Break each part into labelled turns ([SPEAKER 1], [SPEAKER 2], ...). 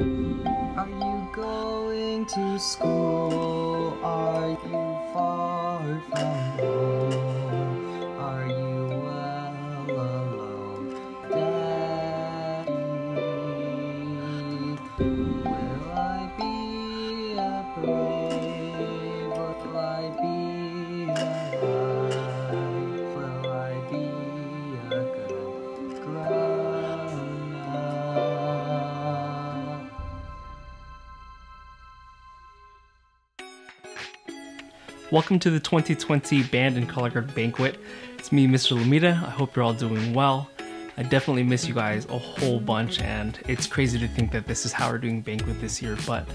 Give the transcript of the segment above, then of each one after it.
[SPEAKER 1] Are you going to school? Are you far from home? Are you well alone, Daddy? Will I be a brave? Will I be alive? Will I be a good grown up?
[SPEAKER 2] Welcome to the 2020 Band and Color Guard Banquet. It's me, Mr. Lomeda. I hope you're all doing well. I definitely miss you guys a whole bunch, and it's crazy to think that this is how we're doing Banquet this year, but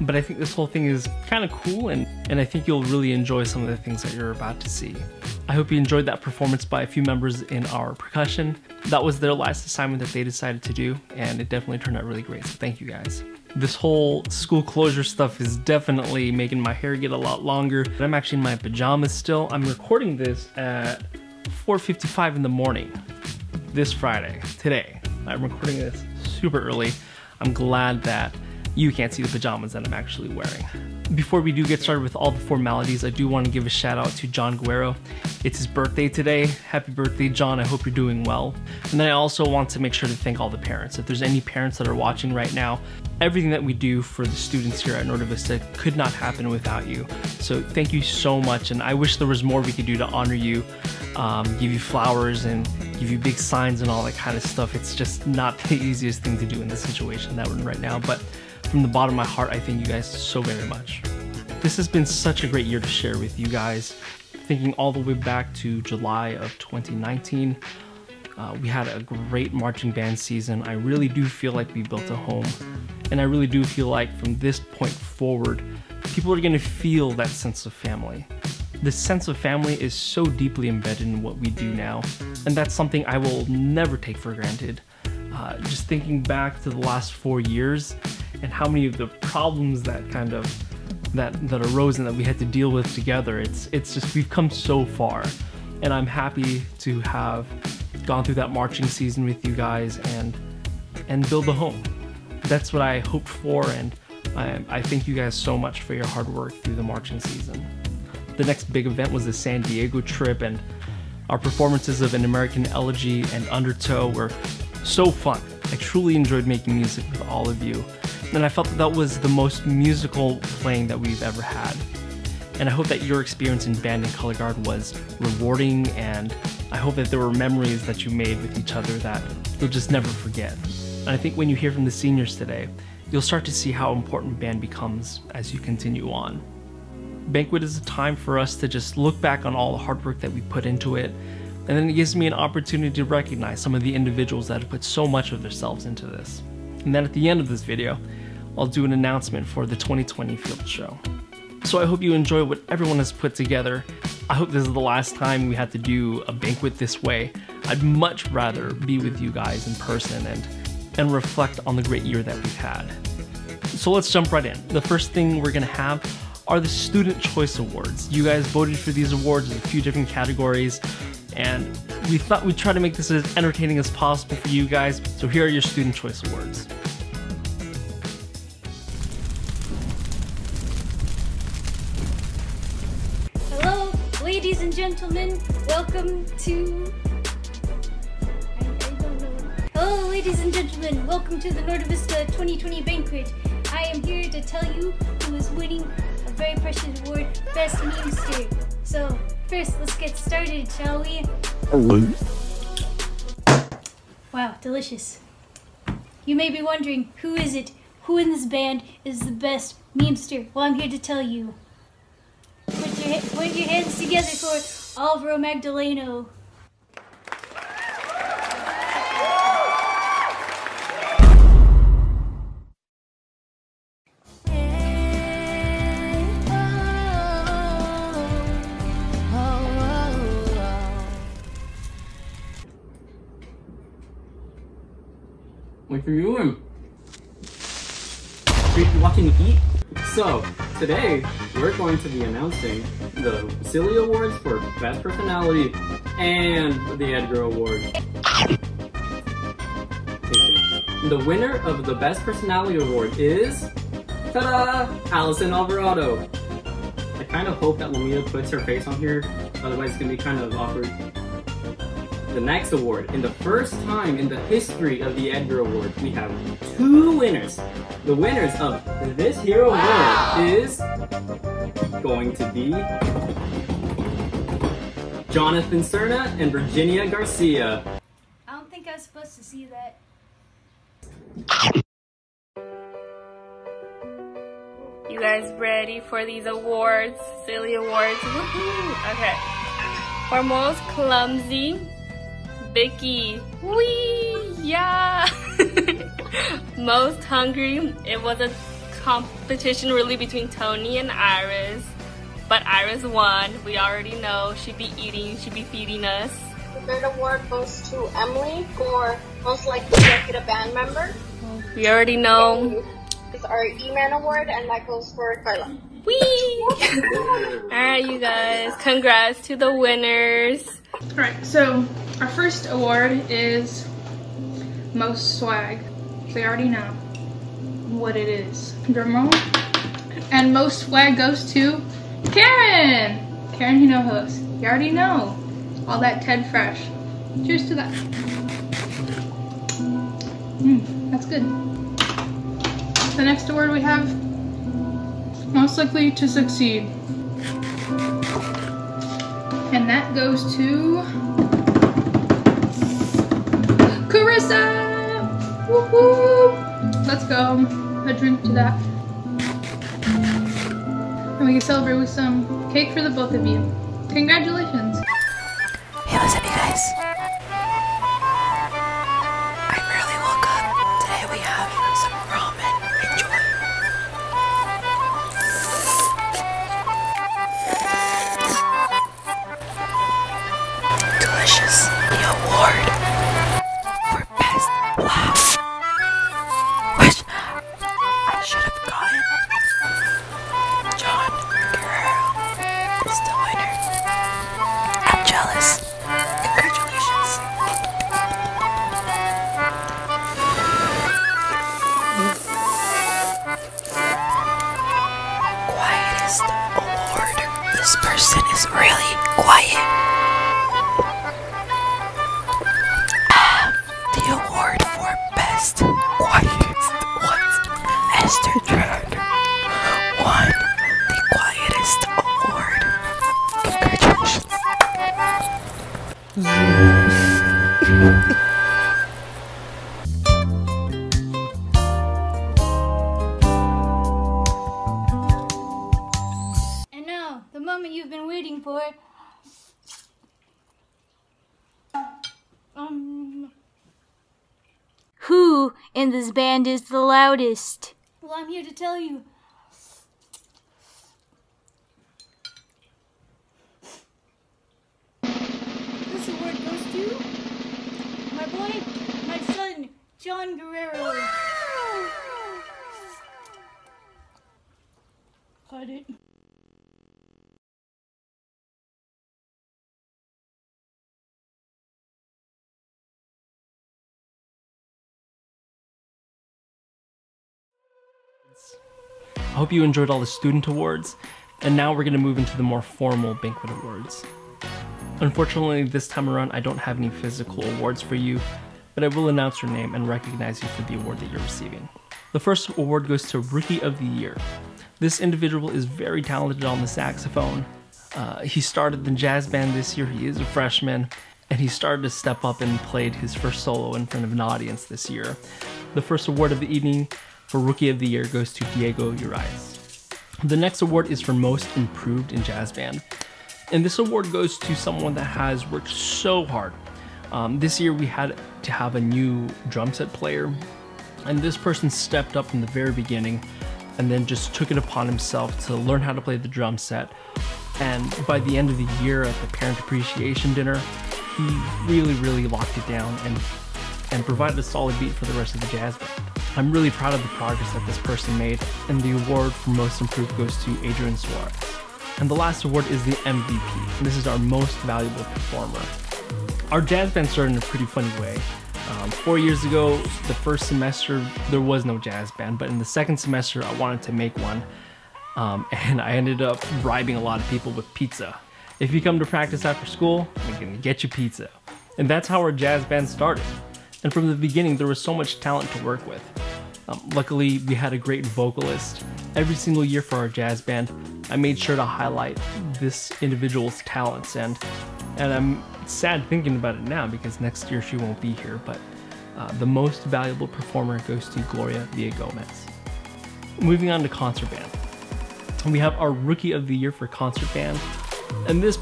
[SPEAKER 2] I think this whole thing is kind of cool, and I think you'll really enjoy some of the things that you're about to see. I hope you enjoyed that performance by a few members in our percussion. That was their last assignment that they decided to do, and it definitely turned out really great, so thank you guys. This whole school closure stuff is definitely making my hair get a lot longer. I'm actually in my pajamas still. I'm recording this at 4:55 in the morning this Friday, today. I'm recording this super early. I'm glad that you can't see the pajamas that I'm actually wearing. Before we do get started with all the formalities, I do want to give a shout out to John Guerrero. It's his birthday today. Happy birthday, John. I hope you're doing well. And then I also want to make sure to thank all the parents. If there's any parents that are watching right now, everything that we do for the students here at Norte Vista could not happen without you. So thank you so much. And I wish there was more we could do to honor you, give you flowers and give you big signs and all that kind of stuff. It's just not the easiest thing to do in the situation that we're in right now. But from the bottom of my heart, I thank you guys so very much. This has been such a great year to share with you guys. Thinking all the way back to July of 2019, we had a great marching band season. I really do feel like we built a home. And I really do feel like from this point forward, people are gonna feel that sense of family. This sense of family is so deeply embedded in what we do now. And that's something I will never take for granted. Just thinking back to the last 4 years and how many of the problems that that arose and that we had to deal with together, it's just, we've come so far. And I'm happy to have gone through that marching season with you guys and build a home. That's what I hoped for, and I thank you guys so much for your hard work through the marching season. The next big event was the San Diego trip, and our performances of An American Elegy and Undertow were so fun. I truly enjoyed making music with all of you, and I felt that was the most musical playing that we've ever had. And I hope that your experience in Band and Color Guard was rewarding, and I hope that there were memories that you made with each other that you'll just never forget. And I think when you hear from the seniors today, you'll start to see how important band becomes as you continue on. Banquet is a time for us to just look back on all the hard work that we put into it, and then it gives me an opportunity to recognize some of the individuals that have put so much of themselves into this. And then at the end of this video, I'll do an announcement for the 2020 field show. So I hope you enjoy what everyone has put together. I hope this is the last time we had to do a banquet this way. I'd much rather be with you guys in person and reflect on the great year that we've had. So let's jump right in. The first thing we're gonna have are the Student Choice Awards. You guys voted for these awards in a few different categories, and we thought we'd try to make this as entertaining as possible for you guys. So here are your Student Choice Awards.
[SPEAKER 3] Hello, ladies and gentlemen, welcome to... I don't know. Hello, ladies and gentlemen, welcome to the Norte Vista 2020 Banquet. I am here to tell you who is winning a very precious award, Best Memester. So, first, let's get started, shall we? Wow, delicious. You may be wondering, who is it? Who in this band is the best memester? Well, I'm here to tell you. Put your hands together for Alvaro Magdaleno.
[SPEAKER 4] What you doing? Are you watching me eat? So, today, we're going to be announcing the Silly Awards for Best Personality and the Edgar Award. the winner of the Best Personality Award is, ta-da, Allison Alvarado. I kind of hope that Lomeda puts her face on here, otherwise it's gonna be kind of awkward. The next award, in the first time in the history of the Edgar Award, we have 2 winners. The winners of this hero award is going to be Jonathan Cerna and Virginia Garcia.
[SPEAKER 3] I don't think I was supposed to see that.
[SPEAKER 5] You guys ready for these awards? Silly awards. Woohoo! Okay. For most clumsy, Vicky. Wee! Yeah! Most hungry, it was a competition really between Tony and Iris. But Iris won. We already know. She'd be eating, she'd be feeding us.
[SPEAKER 6] The third award goes to Emily for most likely executive band member.
[SPEAKER 5] We already know.
[SPEAKER 6] It's our E-Man award, and that goes for Carla.
[SPEAKER 5] Whee! Alright, you guys. Congrats to the winners.
[SPEAKER 7] Alright, so our first award is most swag. So you already know what it is. Drum roll. And most swag goes to Karen! Karen Hinojos. You already know. All that Ted Fresh. Cheers to that. That's good. The next award we have, most likely to succeed. And that goes to Carissa! Woo-hoo! Let's go. A drink to that. And we can celebrate with some cake for the both of you. Congratulations.
[SPEAKER 8] Hey, listen, you guys. I'm really woke up. Today we have some ramen. Enjoy. Delicious. The award for best laugh, which I should have gotten. John Guerrero is the winner. I'm jealous. Congratulations. Quietest award. This person is really quiet. The award for best quietest was Esther Drag won the quietest award. Congratulations.
[SPEAKER 3] And now, the moment you've been waiting for. Who in this band is the loudest? Well, I'm here to tell you. This award goes to my boy, my son, John Guerrero. Cut it.
[SPEAKER 2] I hope you enjoyed all the student awards, and now we're going to move into the more formal banquet awards. Unfortunately, this time around I don't have any physical awards for you, but I will announce your name and recognize you for the award that you're receiving. The first award goes to Rookie of the Year. This individual is very talented on the saxophone. He started the jazz band this year, he is a freshman, and he started to step up and played his first solo in front of an audience this year. The first award of the evening for Rookie of the Year goes to Diego Urias. The next award is for Most Improved in Jazz Band. And this award goes to someone that has worked so hard. This year we had to have a new drum set player, and this person stepped up from the very beginning and then just took it upon himself to learn how to play the drum set. And by the end of the year at the Parent Appreciation Dinner, he really locked it down and provided a solid beat for the rest of the jazz band. I'm really proud of the progress that this person made, and the award for Most Improved goes to Adrian Suarez. And the last award is the MVP. This is our Most Valuable Performer. Our jazz band started in a pretty funny way. 4 years ago, the first semester, there was no jazz band, but in the second semester, I wanted to make one. And I ended up bribing a lot of people with pizza. If you come to practice after school, I'm gonna get you pizza. And that's how our jazz band started. And from the beginning, there was so much talent to work with. Luckily, we had a great vocalist. Every single year for our jazz band, I made sure to highlight this individual's talents, and I'm sad thinking about it now because next year she won't be here, but the most valuable performer goes to Gloria Villagomez. Moving on to concert band. We have our Rookie of the Year for concert band, and this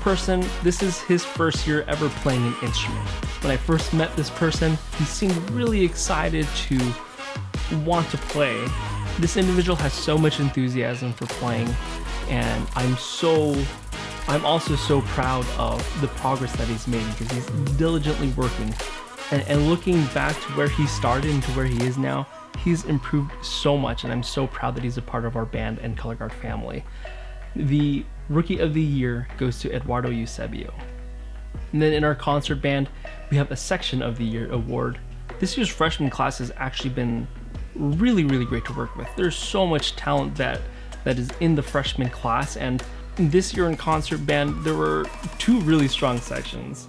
[SPEAKER 2] is his first year ever playing an instrument. When I first met this person, he seemed really excited to want to play. This individual has so much enthusiasm for playing, and I'm also so proud of the progress that he's made because he's diligently working. And looking back to where he started and to where he is now, he's improved so much, and I'm so proud that he's a part of our band and color guard family. The Rookie of the Year goes to Eduardo Eusebio. And then in our concert band, we have a Section of the Year award. This year's freshman class has actually been really great to work with. There's so much talent that is in the freshman class, and this year in concert band, there were 2 really strong sections.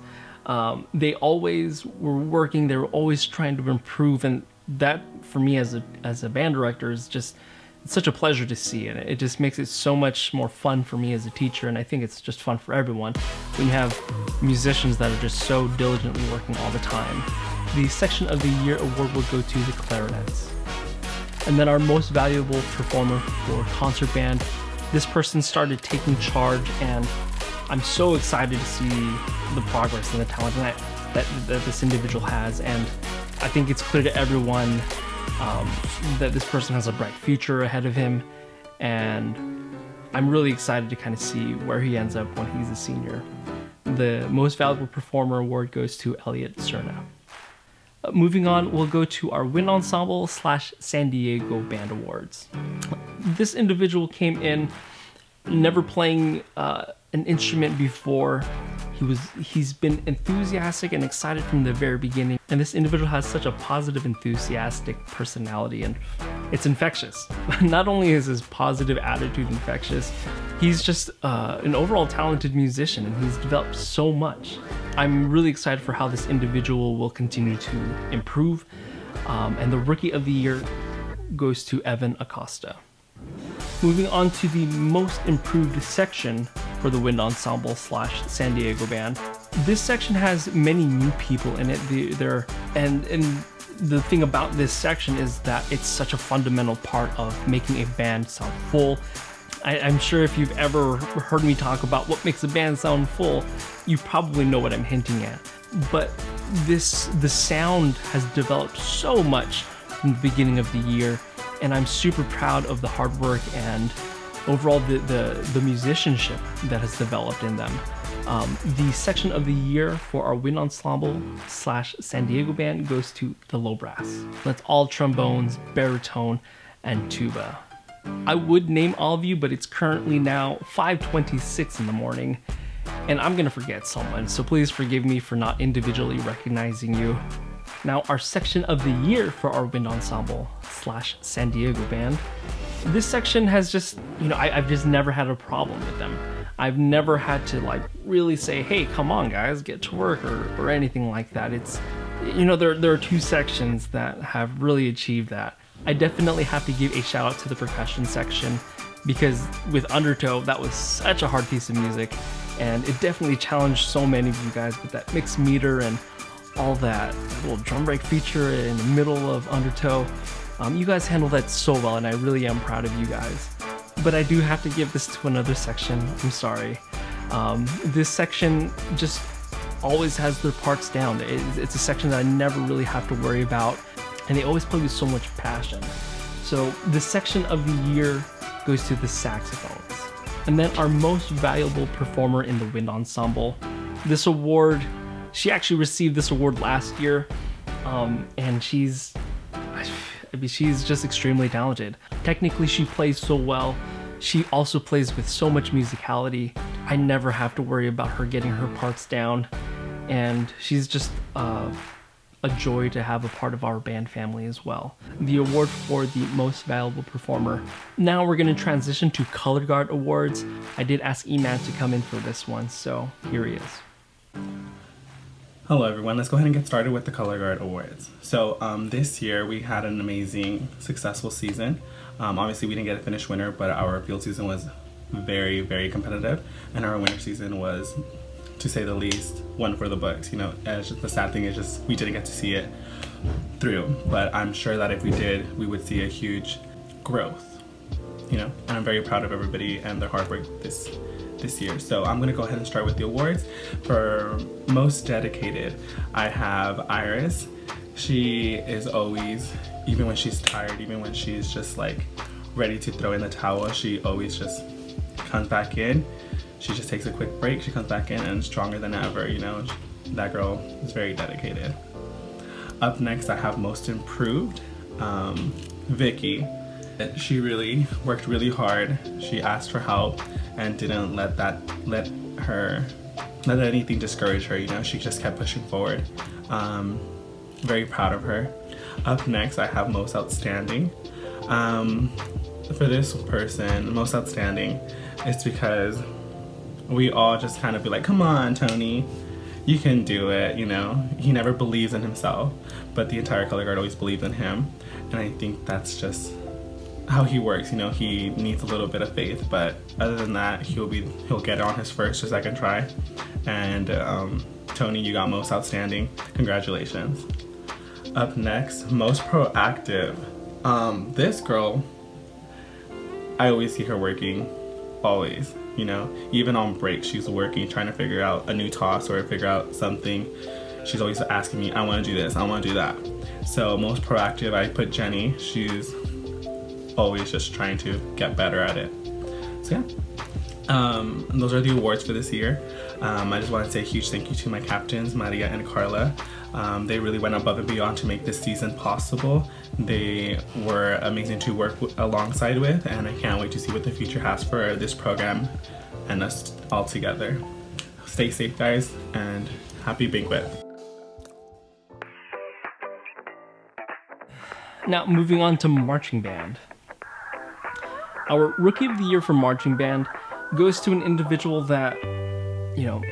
[SPEAKER 2] They always were working, they were always trying to improve, and that for me as a band director is just, it's such a pleasure to see, and it just makes it so much more fun for me as a teacher, and I think it's just fun for everyone when you have musicians that are just so diligently working all the time. The Section of the Year award will go to the clarinets. And then our most valuable performer for concert band, this person started taking charge, and I'm so excited to see the progress and the talent that this individual has, and I think it's clear to everyone that this person has a bright future ahead of him, and I'm really excited to kind of see where he ends up when he's a senior. The most valuable performer award goes to Elliot Cerna. Moving on, we'll go to our Wind Ensemble / San Diego Band Awards. This individual came in never playing an instrument before. He's been enthusiastic and excited from the very beginning, and this individual has such a positive, enthusiastic personality, and it's infectious. Not only is his positive attitude infectious, he's just an overall talented musician, and he's developed so much. I'm really excited for how this individual will continue to improve, and the Rookie of the Year goes to Evan Acosta. Moving on to the most improved section for the Wind Ensemble / San Diego Band. This section has many new people in it. And the thing about this section is that it's such a fundamental part of making a band sound full. I'm sure if you've ever heard me talk about what makes a band sound full, you probably know what I'm hinting at. But the sound has developed so much from the beginning of the year, and I'm super proud of the hard work and overall the musicianship that has developed in them. The Section of the Year for our Wind Ensemble / San Diego Band goes to the low brass. That's all trombones, baritone, and tuba. I would name all of you, but it's currently now 5:26 in the morning, and I'm gonna forget someone, so please forgive me for not individually recognizing you. Now, our Section of the Year for our Wind Ensemble / San Diego Band. This section has just, I've just never had a problem with them. I've never had to really say, hey, come on guys, get to work or anything like that. It's, there are 2 sections that have really achieved that. I definitely have to give a shout out to the percussion section, because with Undertow, that was such a hard piece of music, and it definitely challenged so many of you guys with that mixed meter and all that little drum break feature in the middle of Undertow. You guys handled that so well, and I really am proud of you guys. But I do have to give this to another section. I'm sorry. This section just always has their parts down. It's a section that I never really have to worry about, and they always play with so much passion. So the Section of the Year goes to the saxophones. And then our most valuable performer in the Wind Ensemble. This award, she actually received this award last year, and she's just extremely talented. Technically, she plays so well. She also plays with so much musicality. I never have to worry about her getting her parts down. and she's just a joy to have a part of our band family as well. The award for the most valuable performer. Now we're going to transition to Color Guard Awards. I did ask E-Man to come in for this one, so here he is.
[SPEAKER 9] Hello everyone, let's go ahead and get started with the Color Guard Awards. So this year we had an amazing, successful season. Obviously we didn't get a finished winner, but our field season was very, very competitive, and our winter season was, to say the least, one for the books. You know, and it's just, the sad thing is just we didn't get to see it through, but I'm sure that if we did, we would see a huge growth, you know, and I'm very proud of everybody and their hard work this year. So I'm gonna go ahead and start with the awards. For most dedicated, I have Iris. She is always, even when she's tired, even when she's just like ready to throw in the towel, she always just comes back in. She just takes a quick break, she comes back in and stronger than ever, you know. That girl is very dedicated. Up next, I have most improved, Vicky. She really worked really hard. She asked for help and didn't let anything discourage her, you know. She just kept pushing forward. Very proud of her. Up next, I have most outstanding. For this person, most outstanding, it's because we all just kind of be like, come on, Tony, you can do it, you know. He never believes in himself, but the entire color guard always believed in him, and I think that's just how he works, you know. He needs a little bit of faith, but other than that, he'll get it on his first or second try. And Tony, you got most outstanding. Congratulations. Up next, most proactive. This girl, I always see her working, always, you know. Even on break, she's working, trying to figure out a new toss or figure out something. She's always asking me, I want to do this, I want to do that. So most proactive, I put Jenny. She's always just trying to get better at it. So yeah, and those are the awards for this year. I just want to say a huge thank you to my captains, Maria and Carla. They really went above and beyond to make this season possible. They were amazing to work alongside with, and I can't wait to see what the future has for this program and us all together. Stay safe, guys, and happy Banquet.
[SPEAKER 2] Now moving on to marching band. Our Rookie of the Year for marching band goes to an individual that, you know,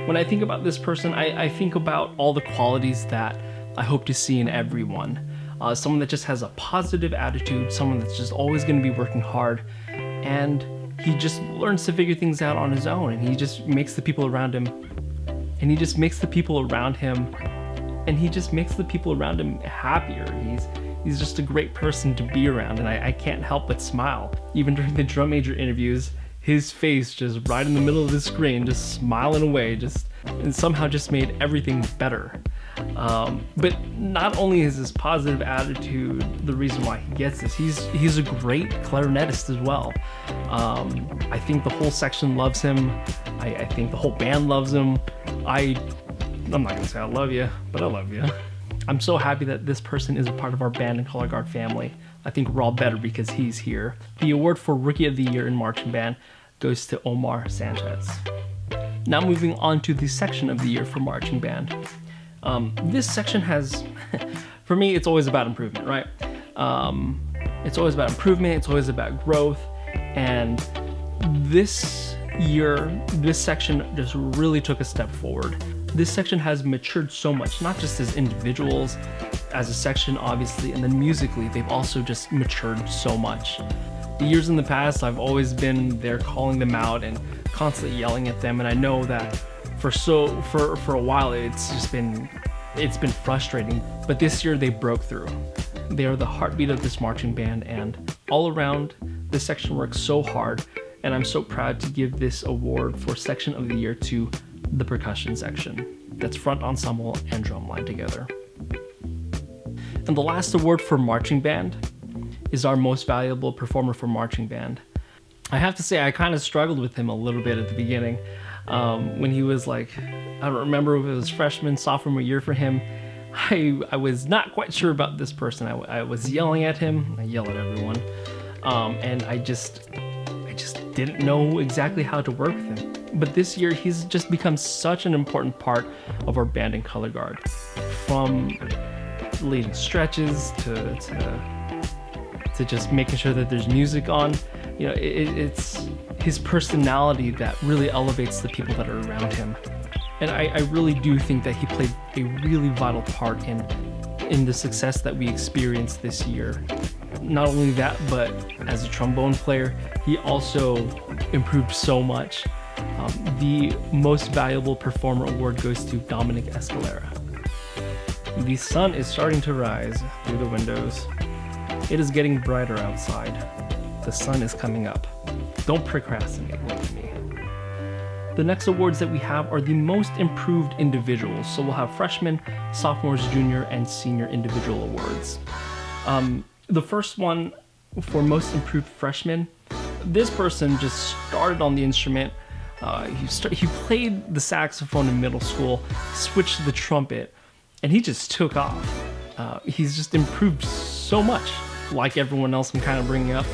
[SPEAKER 2] when I think about this person, I think about all the qualities that I hope to see in everyone. Someone that just has a positive attitude, someone that's just always going to be working hard, and he just learns to figure things out on his own, and he just makes the people around him, and he just makes the people around him, and he just makes the people around him happier. He's just a great person to be around, and I can't help but smile. Even during the drum major interviews, his face just right in the middle of the screen, just smiling away, and somehow just made everything better. But not only is his positive attitude the reason why he gets this, he's a great clarinetist as well. I think the whole section loves him. I think the whole band loves him. I'm not gonna say I love you, but I love you. I'm so happy that this person is a part of our band and color guard family. I think we're all better because he's here. The award for Rookie of the Year in marching band goes to Omar Sanchez. Now moving on to the section of the year for marching band. This section has, for me, it's always about improvement, right? It's always about improvement, it's always about growth, and this year, this section just really took a step forward. This section has matured so much, not just as individuals, as a section obviously, and then musically, they've also just matured so much. The years in the past, I've always been there calling them out and constantly yelling at them, and I know that for a while it's been frustrating, but this year they broke through. They are the heartbeat of this marching band, and all around, this section works so hard, and I'm so proud to give this award for section of the year to the percussion section. That's front ensemble and drumline together. And the last award for marching band is our most valuable performer for marching band. I have to say I kind of struggled with him a little bit at the beginning. When he was like, I don't remember if it was freshman, sophomore year for him, I was not quite sure about this person. I was yelling at him. I yell at everyone. And I just didn't know exactly how to work with him. But this year, he's just become such an important part of our band and color guard. From leading stretches to just making sure that there's music on. You know, it's his personality that really elevates the people that are around him. And I really do think that he played a really vital part in the success that we experienced this year. Not only that, but as a trombone player, he also improved so much. The Most Valuable Performer award goes to Dominic Escalera. The sun is starting to rise through the windows. It is getting brighter outside. The sun is coming up. Don't procrastinate with me. The next awards that we have are the Most Improved Individuals. So we'll have freshman, sophomores, junior, and senior individual awards. The first one for Most Improved Freshman, this person just started on the instrument. He played the saxophone in middle school, switched to the trumpet, and he just took off. He's just improved so much, like everyone else I'm kind of bringing up.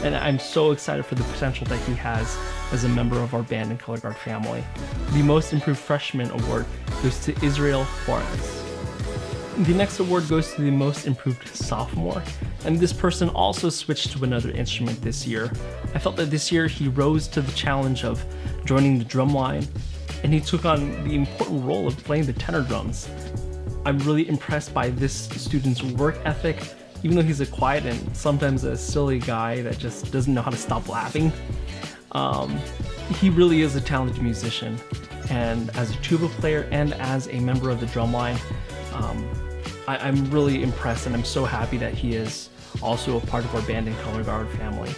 [SPEAKER 2] And I'm so excited for the potential that he has as a member of our band and color guard family. The Most Improved Freshman award goes to Israel Juarez. The next award goes to the Most Improved Sophomore, and this person also switched to another instrument this year. I felt that this year he rose to the challenge of joining the drum line, and he took on the important role of playing the tenor drums. I'm really impressed by this student's work ethic. Even though he's a quiet and sometimes a silly guy that just doesn't know how to stop laughing, he really is a talented musician. And as a tuba player and as a member of the drumline, I'm really impressed, and I'm so happy that he is also a part of our band and color guard family.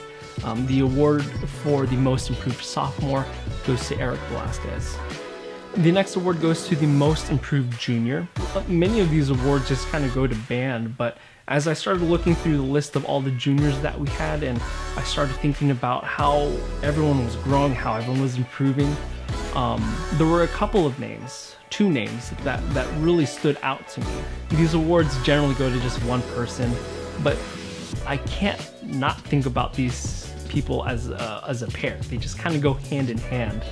[SPEAKER 2] The award for the Most Improved Sophomore goes to Eric Velasquez. The next award goes to the Most Improved Junior. Many of these awards just kind of go to band, but as I started looking through the list of all the juniors that we had, and I started thinking about how everyone was growing, how everyone was improving, there were a couple of names, two names that really stood out to me. These awards generally go to just one person, but I can't not think about these people as a pair. They just kind of go hand in hand.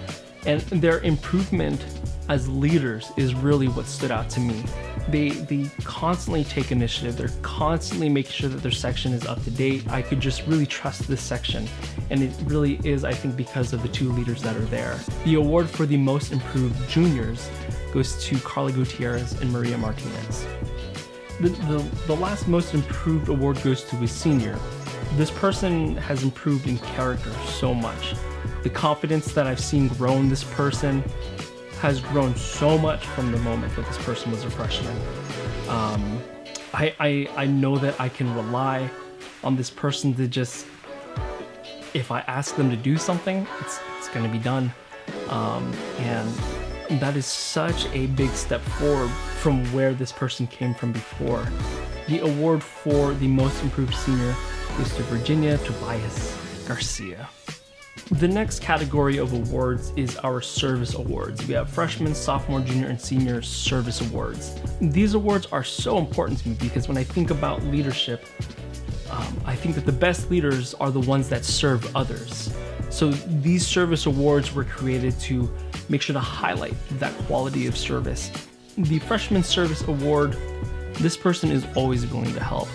[SPEAKER 2] And their improvement as leaders is really what stood out to me. They constantly take initiative. They're constantly making sure that their section is up to date. I could just really trust this section. And it really is, I think, because of the two leaders that are there. The award for the Most Improved Juniors goes to Carla Gutierrez and Maria Martinez. The last Most Improved award goes to a senior. This person has improved in character so much. The confidence that I've seen grow in this person has grown so much from the moment that this person was a freshman. I know that I can rely on this person to just, if I ask them to do something, it's going to be done. And that is such a big step forward from where this person came from before. The award for the Most Improved Senior goes to Virginia Tobias Garcia. The next category of awards is our service awards. We have freshman, sophomore, junior, and senior service awards. These awards are so important to me because when I think about leadership, I think that the best leaders are the ones that serve others. So these service awards were created to make sure to highlight that quality of service. The freshman service award, this person is always willing to help.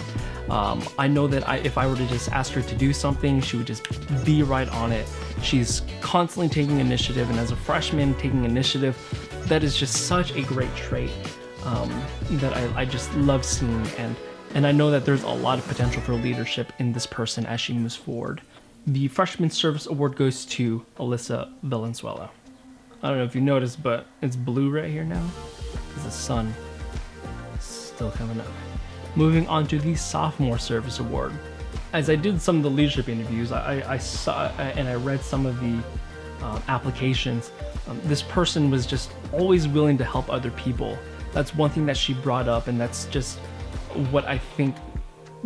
[SPEAKER 2] I know that if I were to just ask her to do something, she would just be right on it. She's constantly taking initiative, and as a freshman, taking initiative, that is just such a great trait that I just love seeing, and I know that there's a lot of potential for leadership in this person as she moves forward. The Freshman Service Award goes to Alyssa Valenzuela. I don't know if you noticed, but it's blue right here now. It's the sun still coming up. Moving on to the Sophomore Service Award. As I did some of the leadership interviews, I saw and I read some of the applications. This person was just always willing to help other people. That's one thing that she brought up, and that's just what I think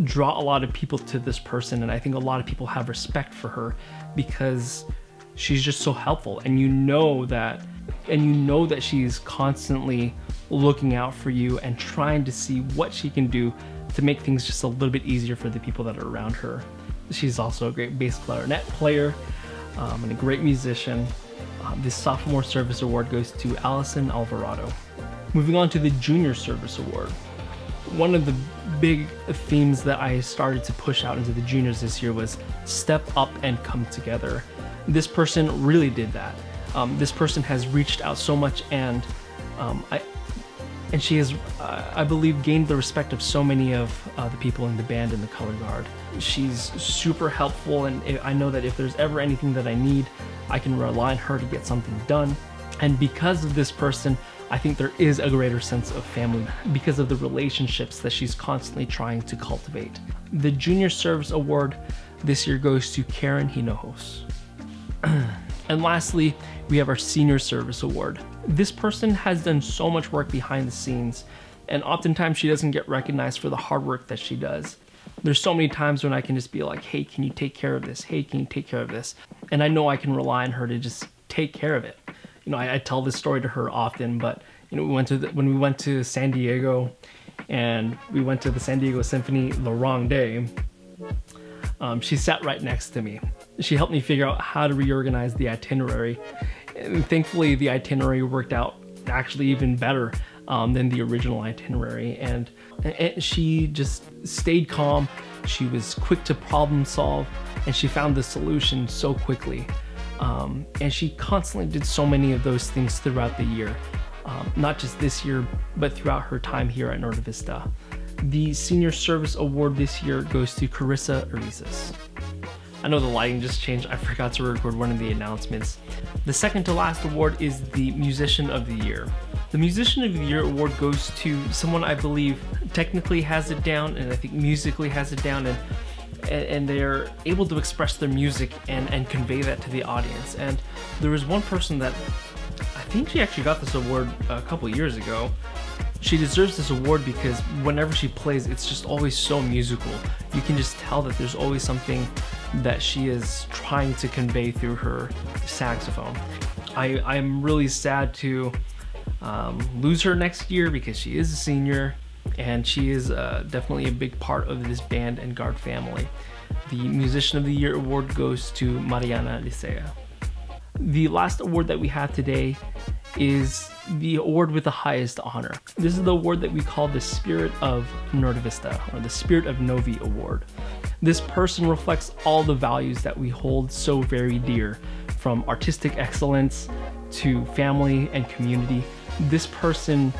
[SPEAKER 2] draw a lot of people to this person, and I think a lot of people have respect for her because she's just so helpful, and you know that she's constantly looking out for you and trying to see what she can do to make things just a little bit easier for the people that are around her. She's also a great bass clarinet player and a great musician. This Sophomore Service Award goes to Allison Alvarado. Moving on to the Junior Service Award. One of the big themes that I started to push out into the juniors this year was step up and come together. This person really did that. This person has reached out so much, and she has, I believe, gained the respect of so many of the people in the band and the color guard. She's super helpful, and I know that if there's ever anything that I need, I can rely on her to get something done. And because of this person, I think there is a greater sense of family because of the relationships that she's constantly trying to cultivate. The Junior Service Award this year goes to Karen Hinojos. And lastly, we have our Senior Service Award. This person has done so much work behind the scenes, and oftentimes she doesn't get recognized for the hard work that she does. There's so many times when I can just be like, hey, can you take care of this? Hey, can you take care of this? And I know I can rely on her to just take care of it. You know, I tell this story to her often, but you know, when we went to San Diego, and we went to the San Diego Symphony the wrong day, she sat right next to me. She helped me figure out how to reorganize the itinerary, and thankfully the itinerary worked out actually even better than the original itinerary, and she just stayed calm. She was quick to problem solve, and she found the solution so quickly. And she constantly did so many of those things throughout the year, not just this year, but throughout her time here at Norte Vista. The Senior Service Award this year goes to Carissa Arizas. I know the lighting just changed. I forgot to record one of the announcements. The second to last award is the Musician of the Year. The Musician of the Year award goes to someone I believe technically has it down, and I think musically has it down, and they're able to express their music and convey that to the audience. And there was one person that I think she actually got this award a couple years ago. She deserves this award because whenever she plays, it's just always so musical. You can just tell that there's always something that she is trying to convey through her saxophone. I'm really sad to lose her next year because she is a senior, and she is definitely a big part of this band and guard family. The Musician of the Year award goes to Mariana Licea. The last award that we have today is the award with the highest honor. This is the award that we call the Spirit of Norte Vista, or the Spirit of NoVi award. This person reflects all the values that we hold so very dear, from artistic excellence to family and community. This person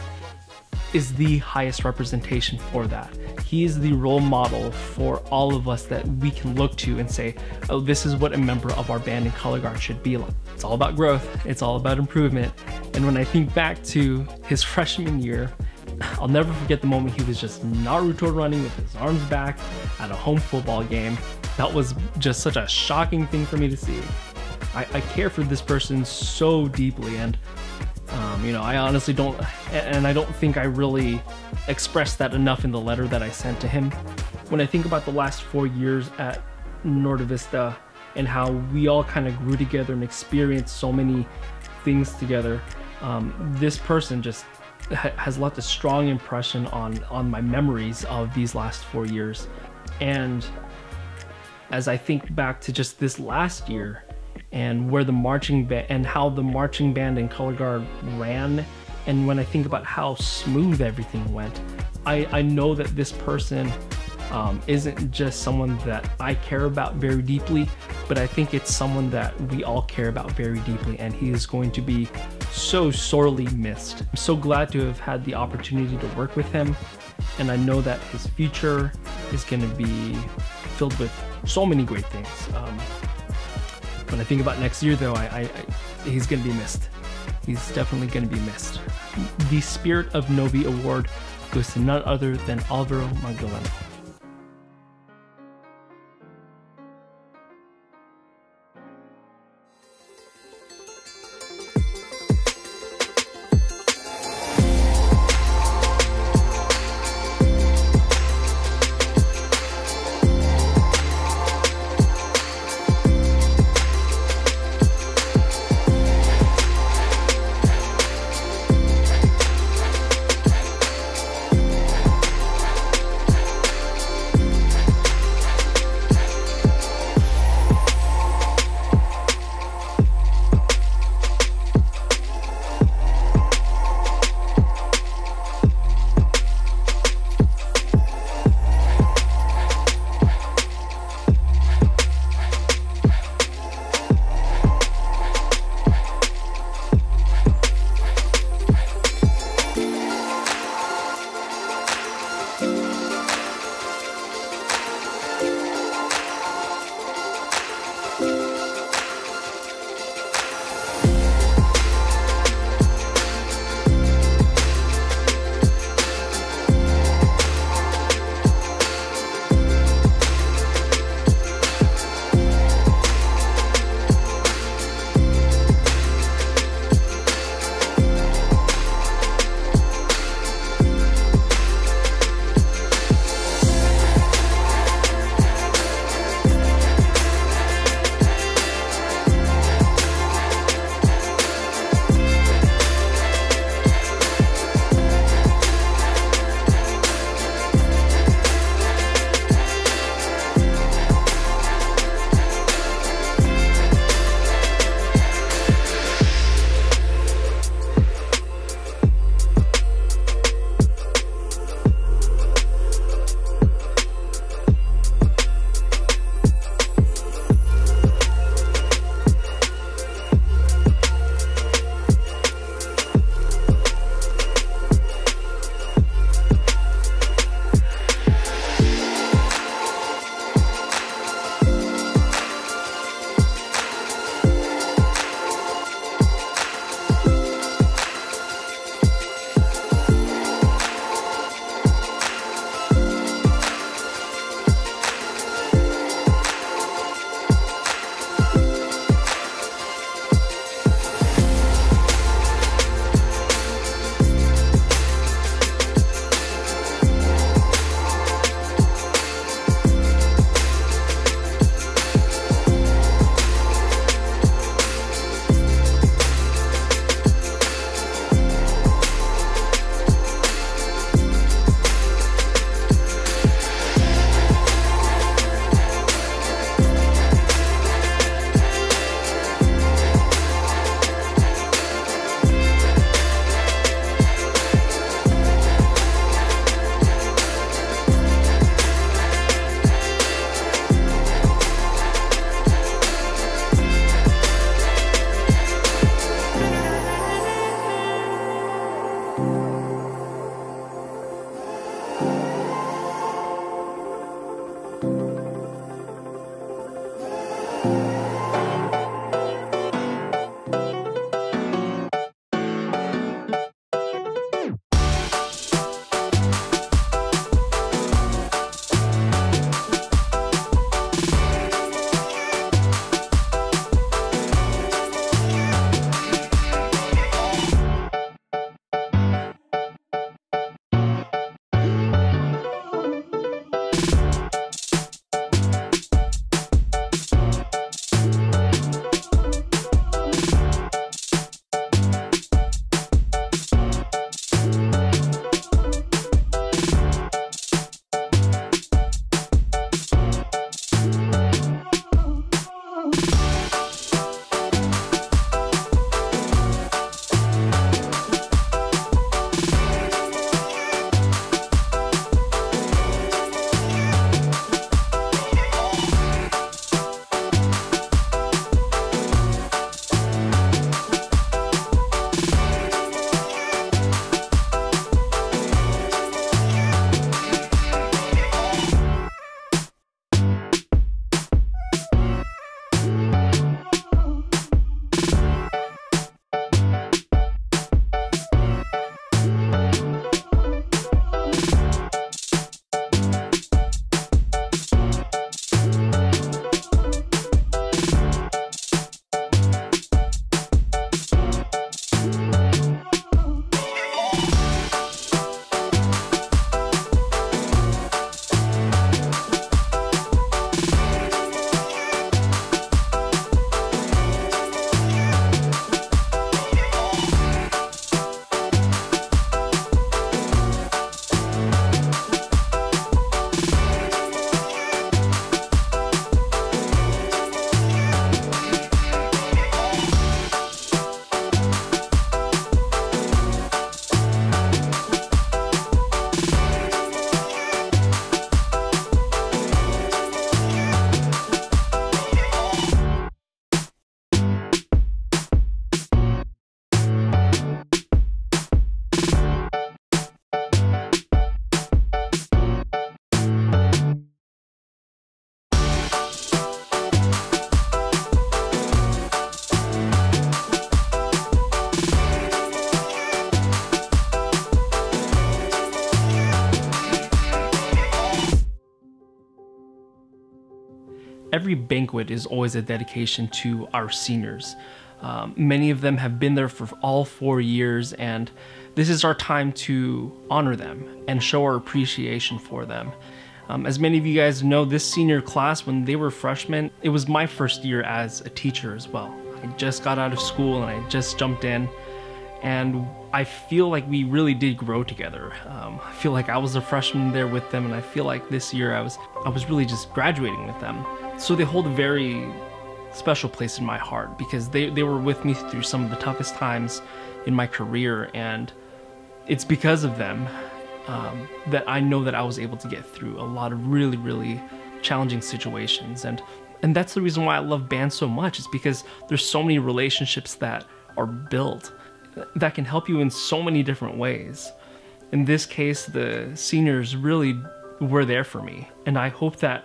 [SPEAKER 2] is the highest representation for that. He is the role model for all of us that we can look to and say, oh, this is what a member of our band and color guard should be like. It's all about growth. It's all about improvement. And when I think back to his freshman year, I'll never forget the moment he was just Naruto running with his arms back at a home football game. That was just such a shocking thing for me to see. I care for this person so deeply, and you know, I honestly don't, and I don't think I really expressed that enough in the letter that I sent to him. When I think about the last 4 years at Norte Vista and how we all kind of grew together and experienced so many things together, this person just has left a strong impression on my memories of these last 4 years. And as I think back to just this last year, and where the marching band and how the marching band and color guard ran, and when I think about how smooth everything went, I know that this person isn't just someone that I care about very deeply, but I think it's someone that we all care about very deeply, and he is going to be so sorely missed. I'm so glad to have had the opportunity to work with him, and I know that his future is going to be filled with so many great things. When I think about next year, though, he's going to be missed. He's definitely going to be missed. The Spirit of NoVi award goes to none other than Alvaro Magdaleno. every banquet is always a dedication to our seniors. Many of them have been there for all 4 years, and this is our time to honor them and show our appreciation for them. As many of you guys know, this senior class, when they were freshmen, it was my first year as a teacher as well. I just got out of school and I just jumped in, and I feel like we really did grow together. I feel like I was a freshman there with them, and I feel like this year I was really just graduating with them. So they hold a very special place in my heart because they were with me through some of the toughest times in my career, and it's because of them that I know that I was able to get through a lot of really, really challenging situations. And that's the reason why I love band so much, is because there's so many relationships that are built that can help you in so many different ways. In this case, the seniors really were there for me, and I hope that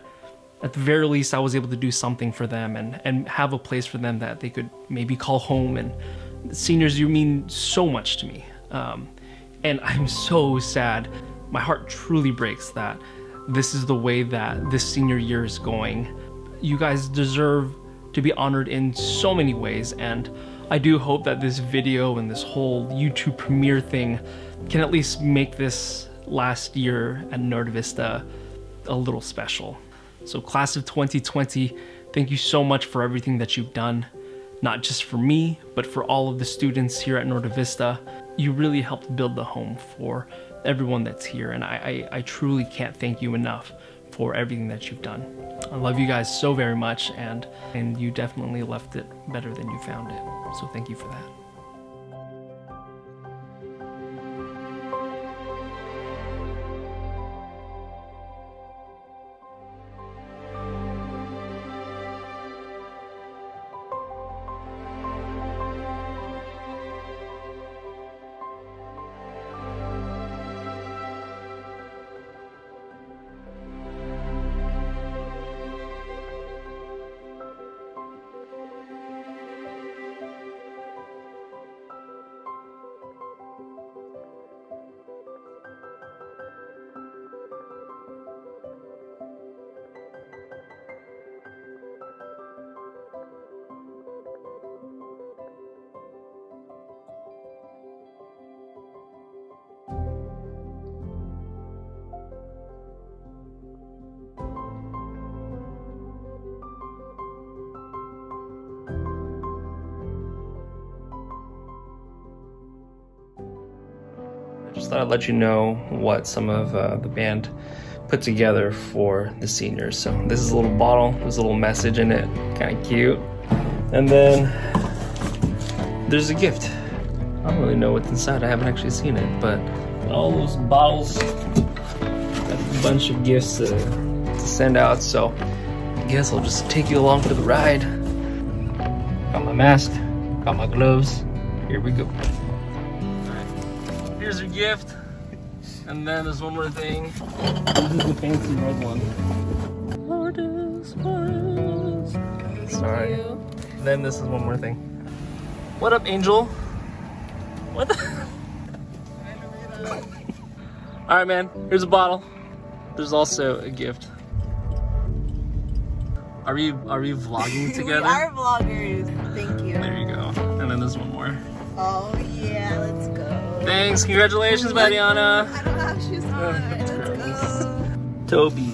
[SPEAKER 2] at the very least I was able to do something for them and have a place for them that they could maybe call home. And seniors, you mean so much to me, and I'm so sad. My heart truly breaks that this is the way that this senior year is going. You guys deserve to be honored in so many ways, and I do hope that this video and this whole YouTube premiere thing can at least make this last year at Norte Vista a little special. So class of 2020, thank you so much for everything that you've done, not just for me, but for all of the students here at Norte Vista. You really helped build the home for everyone that's here, and I truly can't thank you enough for everything that you've done. I love you guys so very much, and you definitely left it better than you found it. So thank you for that. Just thought I'd let you know what some of the band put together for the seniors. So this is a little bottle, there's a little message in it, kind of cute. And then there's a gift. I don't really know what's inside, I haven't actually seen it, but all those bottles, got a bunch of gifts to send out, so I guess I'll just take you along for the ride. Got my mask, got my gloves, here we go. Here's your gift, and then there's one more thing. This is the fancy red one. Sorry. Then this is one more thing. What up, Angel? What the? All right, man. Here's a bottle. There's also a gift. Are we vlogging together?
[SPEAKER 10] We are vloggers. Thank you.
[SPEAKER 2] There you go. And then there's one more.
[SPEAKER 10] Oh yeah, let's go.
[SPEAKER 2] Thanks, congratulations, Mariana.
[SPEAKER 10] I don't have shoes on. Let's go.
[SPEAKER 2] Toby.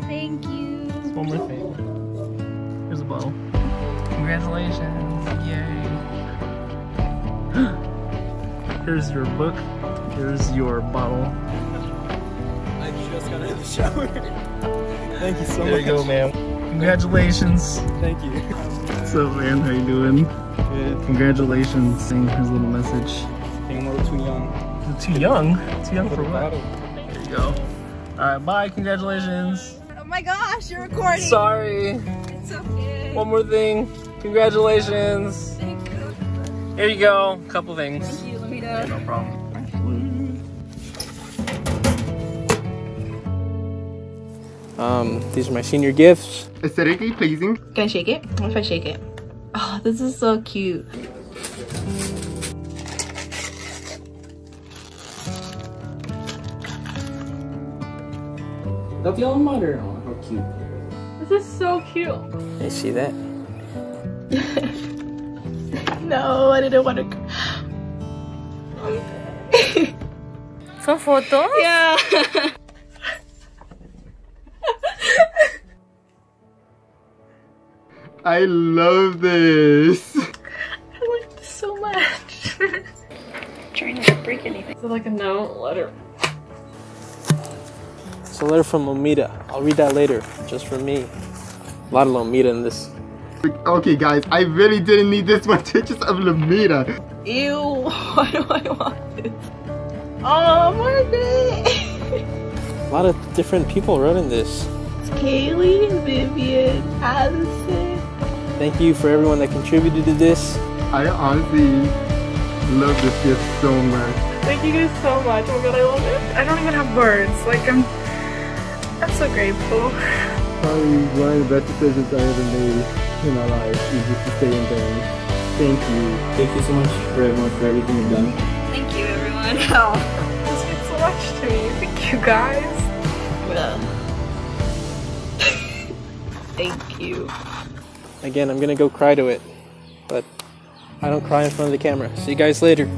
[SPEAKER 3] Thank you.
[SPEAKER 2] One more thing. Here's a bottle. Congratulations, yay. Here's your book. Here's your bottle.
[SPEAKER 1] I just got out of the shower. Thank you so much.
[SPEAKER 2] There you go, man. Congratulations.
[SPEAKER 1] Thank you.
[SPEAKER 2] What's up, man? How you doing?
[SPEAKER 1] Good.
[SPEAKER 2] Congratulations. Here's a little message.
[SPEAKER 1] Being a little too young.
[SPEAKER 2] Too young? Too young for what?
[SPEAKER 1] Bottle.
[SPEAKER 2] There you go. Alright, bye. Congratulations.
[SPEAKER 10] Oh my gosh, you're recording.
[SPEAKER 2] Sorry.
[SPEAKER 10] It's okay.
[SPEAKER 2] One more thing. Congratulations.
[SPEAKER 10] Thank you.
[SPEAKER 2] Here you go. Couple things.
[SPEAKER 10] Thank you, Lomeda.
[SPEAKER 2] Yeah, no problem.
[SPEAKER 1] These are my senior gifts.
[SPEAKER 11] Aesthetically pleasing.
[SPEAKER 10] Can I shake it? What if I shake it? Oh, this is so cute.
[SPEAKER 4] That's the alma mater. Oh, how cute.
[SPEAKER 5] This is so cute.
[SPEAKER 1] You see that?
[SPEAKER 10] No, I didn't want to.
[SPEAKER 5] Some photos?
[SPEAKER 10] Yeah.
[SPEAKER 11] I love this.
[SPEAKER 10] I like this so much.
[SPEAKER 5] Trying not to break anything. So like a note, letter.
[SPEAKER 1] It's a letter from Lomeda. I'll read that later, just for me. A lot of Lomeda in this.
[SPEAKER 11] Okay guys, I really didn't need this much pictures of Lomeda.
[SPEAKER 10] Ew, why do I want this? Oh, Margaret!
[SPEAKER 1] A lot of different people wrote in this.
[SPEAKER 10] It's Kaylee, Vivian, Allison.
[SPEAKER 1] Thank you for everyone that contributed to this.
[SPEAKER 11] I honestly love this gift so much.
[SPEAKER 5] Thank you guys so much. Oh my god, I love it. I don't even have words. Like I'm so grateful.
[SPEAKER 11] Probably one of the best decisions I ever made in my life is just to stay in band. Thank you.
[SPEAKER 4] Thank you so much for everything you've done.
[SPEAKER 5] Thank you, everyone. Oh, this means so much to me. Thank you, guys.
[SPEAKER 10] Thank you.
[SPEAKER 1] Again, I'm gonna go cry to it, but I don't cry in front of the camera. See you guys later.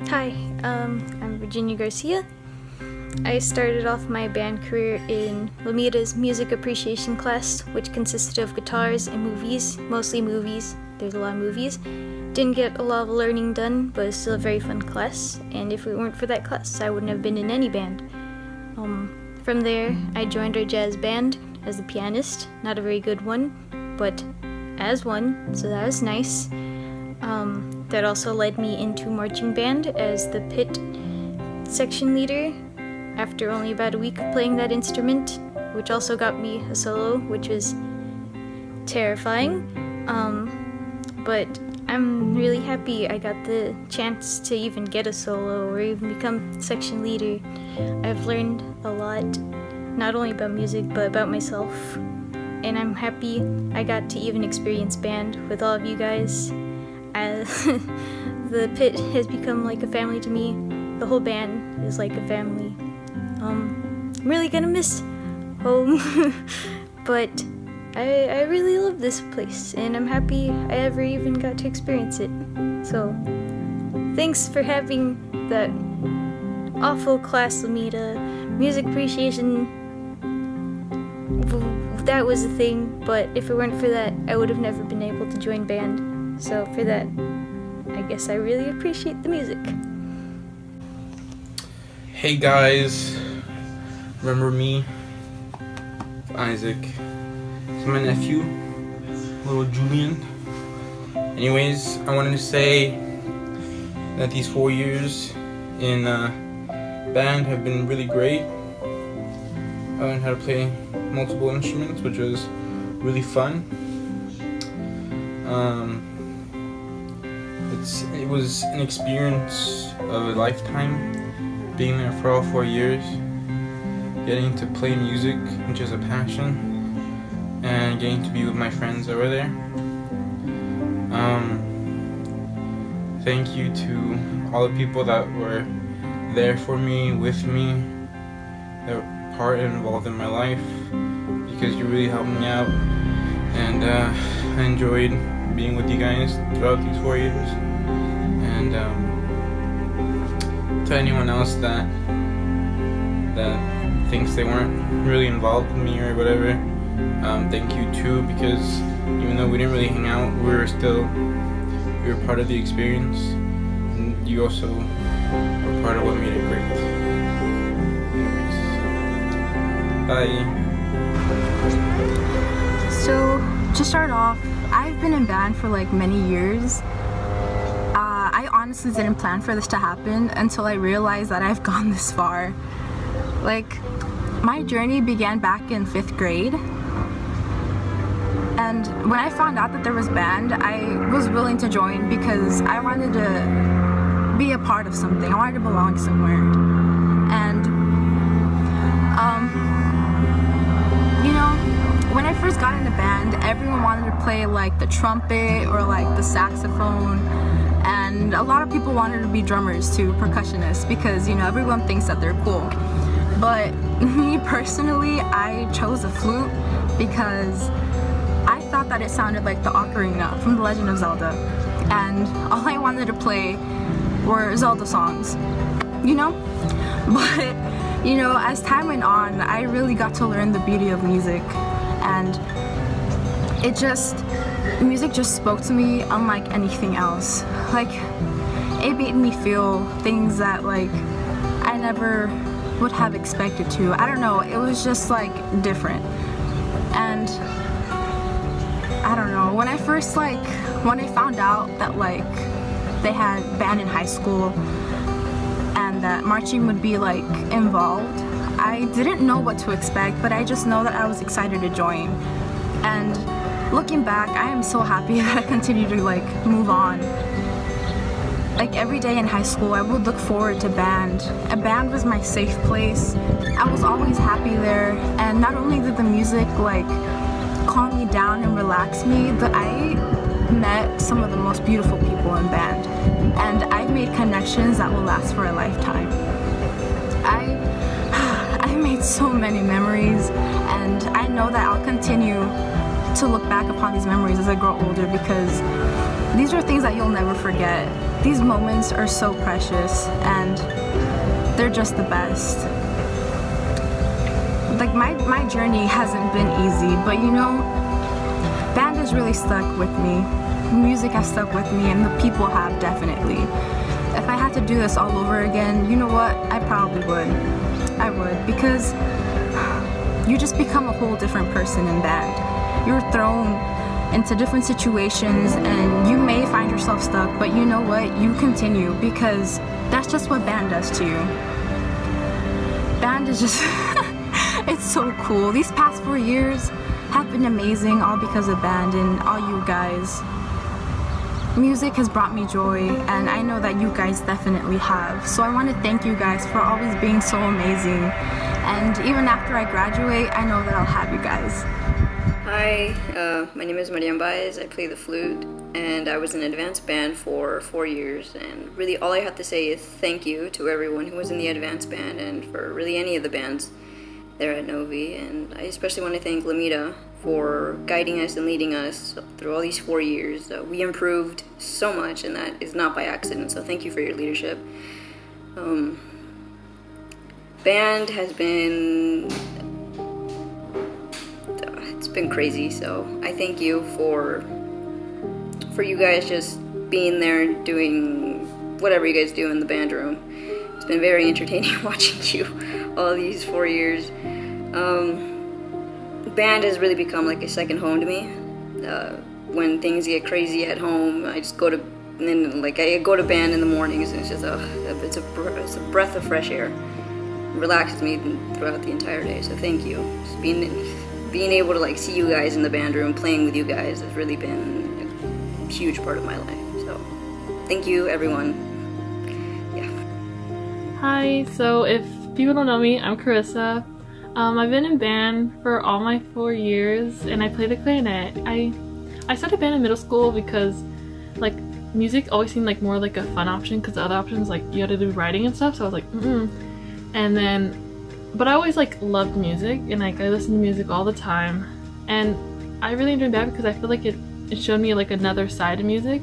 [SPEAKER 3] Hi, I'm Virginia Garcia. I started off my band career in Lomeda's music appreciation class, which consisted of guitars and movies, mostly movies. There's a lot of movies. Didn't get a lot of learning done, but it's still a very fun class, and if it weren't for that class, I wouldn't have been in any band. From there, I joined our jazz band as the pianist, not a very good one, but as one, so that was nice. That also led me into marching band as the pit section leader after only about a week of playing that instrument, which also got me a solo, which was terrifying. But I'm really happy I got the chance to even get a solo or even become section leader. I've learned a lot, not only about music, but about myself. And I'm happy I got to even experience band with all of you guys. The pit has become like a family to me. The whole band is like a family. I'm really gonna miss home, but I really love this place, and I'm happy I ever even got to experience it. So, thanks for having that awful class, Lomeda. Music appreciation, that was a thing, but if it weren't for that, I would have never been able to join band. So for that, I guess I really appreciate the music.
[SPEAKER 12] Hey guys, remember me? It's Isaac. It's my nephew, little Julian. Anyways, I wanted to say that these 4 years in band have been really great. I learned how to play multiple instruments, which was really fun. It was an experience of a lifetime, being there for all 4 years, getting to play music, which is a passion, and getting to be with my friends over there. Thank you to all the people that were there for me, with me, that were part and involved in my life, because you really helped me out, and I enjoyed being with you guys throughout these 4 years. And to anyone else that thinks they weren't really involved with me or whatever, thank you too, because even though we didn't really hang out, we were part of the experience, and you also were part of what made it great. Anyways, bye.
[SPEAKER 10] So, to start off, I've been in band for like many years. I honestly didn't plan for this to happen until I realized that I've gone this far. Like, my journey began back in 5th grade. And when I found out that there was band, I was willing to join because I wanted to be a part of something. I wanted to belong somewhere. And, you know, when I first got into band, everyone wanted to play like the trumpet or like the saxophone. And a lot of people wanted to be drummers too, percussionists, because, you know, everyone thinks that they're cool. But me personally, I chose a flute because I thought that it sounded like the ocarina from The Legend of Zelda. And all I wanted to play were Zelda songs, you know? But, you know, as time went on, I really got to learn the beauty of music. And music just spoke to me unlike anything else. Like, it made me feel things that, like, I never would have expected to. I don't know, it was just, like, different. And I don't know, when I found out that, like, they had band in high school and that marching would be, like, involved, I didn't know what to expect, but I just know that I was excited to join. And looking back, I am so happy that I continue to, like, move on. Like, every day in high school, I would look forward to band. A band was my safe place. I was always happy there, and not only did the music, like, calm me down and relax me, but I met some of the most beautiful people in band. And I've made connections that will last for a lifetime. I made so many memories, and I know that I'll continue to look back upon these memories as I grow older, because these are things that you'll never forget. These moments are so precious, and they're just the best. Like, my journey hasn't been easy, but you know, band has really stuck with me. Music has stuck with me, and the people have, definitely. If I had to do this all over again, you know what? I probably would. I would, because you just become a whole different person in band. You're thrown into different situations and you may find yourself stuck, but you know what? You continue, because that's just what band does to you. Band is just, it's so cool. These past 4 years have been amazing, all because of band and all you guys. Music has brought me joy, and I know that you guys definitely have. So I want to thank you guys for always being so amazing. And even after I graduate, I know that I'll have you guys.
[SPEAKER 13] Hi, my name is Marian Baez. I play the flute, and I was in advanced band for 4 years. And really all I have to say is thank you to everyone who was in the advanced band, and for really any of the bands there at NoVi. And I especially want to thank Lomeda for guiding us and leading us through all these 4 years. We improved so much, and that is not by accident, so thank you for your leadership. Band has been, it's been crazy, so I thank you for you guys just being there doing whatever you guys do in the band room. It's been very entertaining watching you all these 4 years. Band has really become like a second home to me. When things get crazy at home, I just go to, and then like I go to band in the mornings, and it's just it's a breath of fresh air. It relaxes me throughout the entire day. So thank you. Just being able to like see you guys in the band room, playing with you guys, has really been a huge part of my life. So thank you, everyone. Yeah.
[SPEAKER 5] Hi. So if people don't know me, I'm Carissa. I've been in band for all my 4 years, and I play the clarinet. I started band in middle school because like music always seemed like more like a fun option, because the other options like you had to do writing and stuff, so I was like and then but I always like loved music, and like I listened to music all the time, and I really enjoyed band because I feel like it showed me like another side of music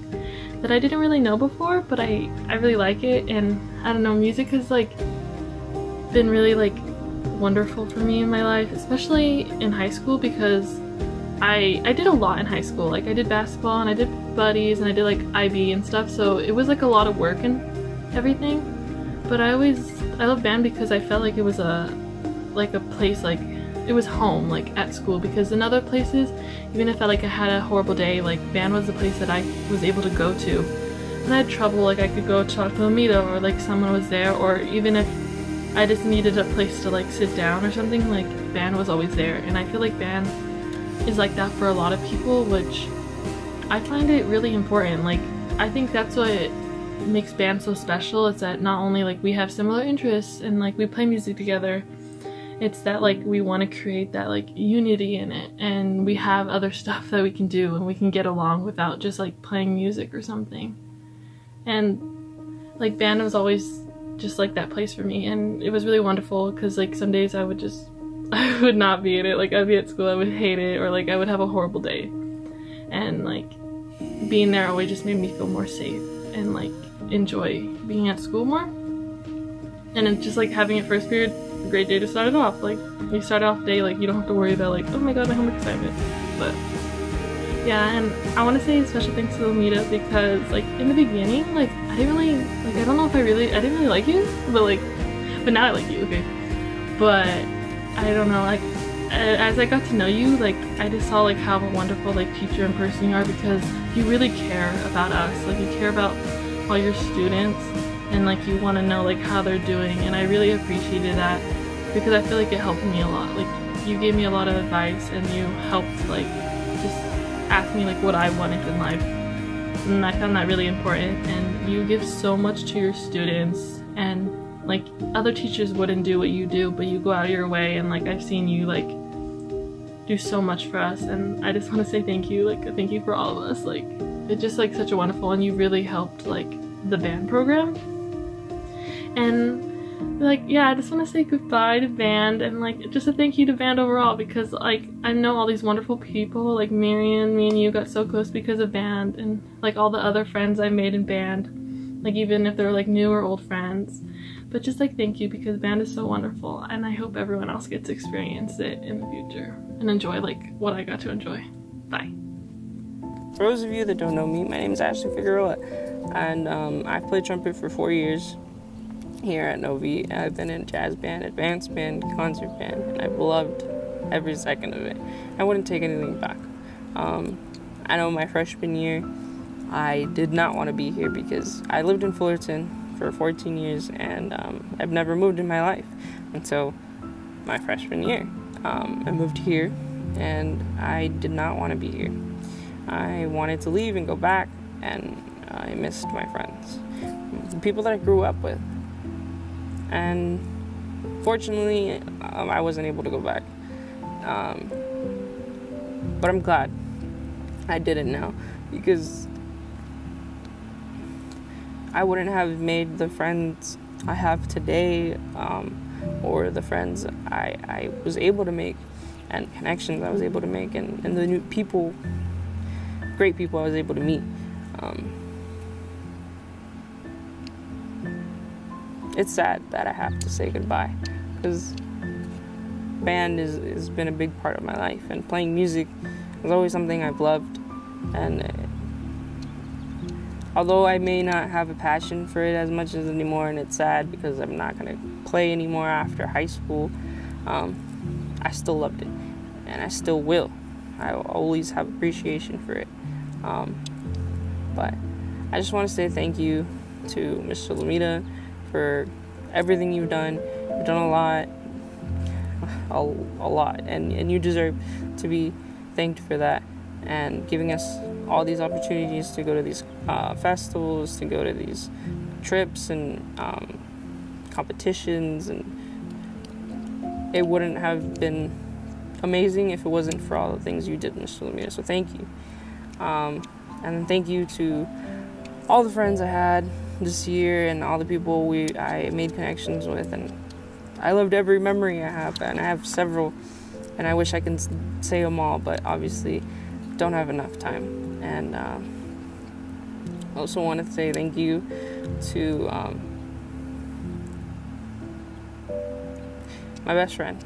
[SPEAKER 5] that I didn't really know before, but I really like it. And I don't know, music has like been really like wonderful for me in my life, especially in high school, because I did a lot in high school. Like I did basketball, and I did buddies, and I did like IB and stuff, so it was like a lot of work and everything. But I love band because I felt like it was a place, like it was home, like at school, because in other places, even if I had a horrible day, like band was the place that I was able to go to. And I had trouble, like I could go talk to Lomeda, or like someone was there, or even if I just needed a place to like sit down or something, like band was always there. And I feel like band is like that for a lot of people, which I find it really important. Like I think that's what makes band so special. It's that not only like we have similar interests and like we play music together, it's that like we want to create that like unity in it, and we have other stuff that we can do, and we can get along without just like playing music or something.
[SPEAKER 14] and like band was always just like that place for me, and it was really wonderful because like some days I would not be in it. Like I'd be at school, I would hate it, or like I would have a horrible day, and like being there always just made me feel more safe and like enjoy being at school more. And it's just like having it first period, a great day to start it off. Like you start off the day, like you don't have to worry about like, oh my god, my homework assignment. But yeah, and I want to say special thanks to Lomeda because like in the beginning, like I didn't really, like I don't know if I didn't really like you, but now I like you, okay. But I don't know, like as I got to know you, like I just saw like how a wonderful like teacher and person you are, because you really care about us, like you care about all your students, and like you want to know like how they're doing, and I really appreciated that because I feel like it helped me a lot. Like you gave me a lot of advice, and you helped like just ask me like what I wanted in life, and I found that really important. And you give so much to your students, and like other teachers wouldn't do what you do, but you go out of your way, and like I've seen you like do so much for us, and I just want to say thank you. Like thank you for all of us. Like it's just like such a wonderful, and you really helped like the band program. And like yeah, I just want to say goodbye to band, and like just a thank you to band overall, because like I know all these wonderful people, like Marion, me and you got so close because of band, and like all the other friends I made in band, like even if they're like new or old friends. But just like thank you, because band is so wonderful, and I hope everyone else gets to experience it in the future and enjoy like what I got to enjoy. Bye.
[SPEAKER 15] For those of you that don't know me, my name is Ashley Figueroa, and I've played trumpet for 4 years here at NoVi. I've been in jazz band, advanced band, concert band, and I've loved every second of it. I wouldn't take anything back. I know my freshman year, I did not want to be here because I lived in Fullerton for 14 years, and I've never moved in my life until my freshman year. I moved here, and I did not want to be here. I wanted to leave and go back, and I missed my friends, the people that I grew up with. And fortunately, I wasn't able to go back. But I'm glad I didn't now, because I wouldn't have made the friends I have today, or the friends I was able to make, and connections I was able to make, and the new people, great people I was able to meet. It's sad that I have to say goodbye, because band has been a big part of my life, and playing music is always something I've loved. And although I may not have a passion for it as much as anymore, and it's sad because I'm not going to play anymore after high school, I still loved it, and I still will. I will always have appreciation for it. But I just want to say thank you to Mr. Lomeda for everything you've done. You've done a lot, and you deserve to be thanked for that, and giving us all these opportunities to go to these festivals, to go to these trips and competitions, and it wouldn't have been amazing if it wasn't for all the things you did, Mr. Lomeda. So thank you. And thank you to all the friends I had this year, and all the people I made connections with, and I loved every memory I have, and I have several, and I wish I can say them all, but obviously don't have enough time. And I also want to say thank you to my best friend.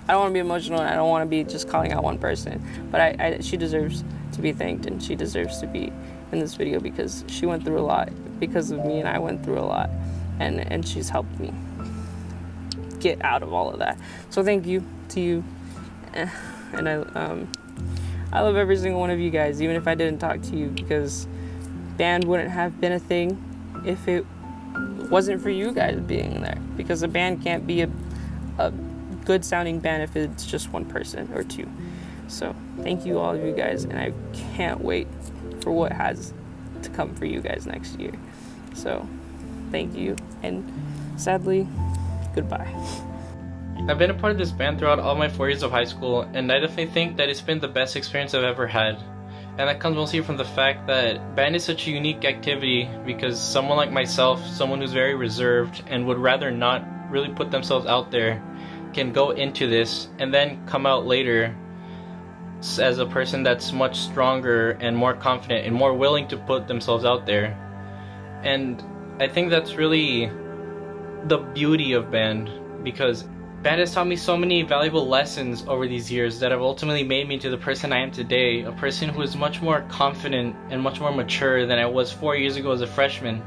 [SPEAKER 15] I don't want to be emotional, and I don't want to be just calling out one person, but she deserves to be thanked, and she deserves to be in this video because she went through a lot because of me, and I went through a lot, and she's helped me get out of all of that. So thank you to you, and I love every single one of you guys, even if I didn't talk to you, because band wouldn't have been a thing if it wasn't for you guys being there, because a band can't be a good sounding band if it's just one person or two. So thank you, all of you guys, and I can't wait for what has to come for you guys next year. So thank you, and sadly, goodbye.
[SPEAKER 16] I've been a part of this band throughout all my 4 years of high school, and I definitely think that it's been the best experience I've ever had. And that comes mostly from the fact that band is such a unique activity because someone like myself, someone who's very reserved and would rather not really put themselves out there, can go into this and then come out later as a person that's much stronger and more confident and more willing to put themselves out there. And I think that's really the beauty of band, because band has taught me so many valuable lessons over these years that have ultimately made me into the person I am today, a person who is much more confident and much more mature than I was 4 years ago as a freshman.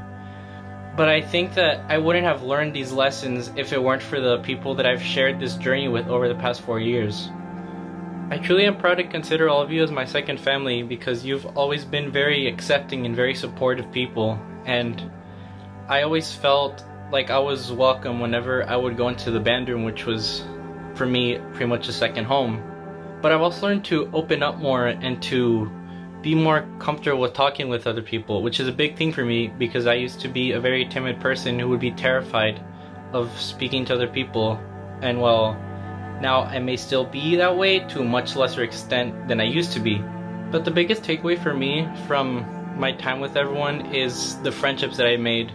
[SPEAKER 16] But I think that I wouldn't have learned these lessons if it weren't for the people that I've shared this journey with over the past 4 years. I truly am proud to consider all of you as my second family because you've always been very accepting and very supportive people, and I always felt like I was welcome whenever I would go into the band room, which was for me pretty much a second home. But I've also learned to open up more and to be more comfortable with talking with other people, which is a big thing for me because I used to be a very timid person who would be terrified of speaking to other people, and well, now I may still be that way to a much lesser extent than I used to be. But the biggest takeaway for me from my time with everyone is the friendships that I made.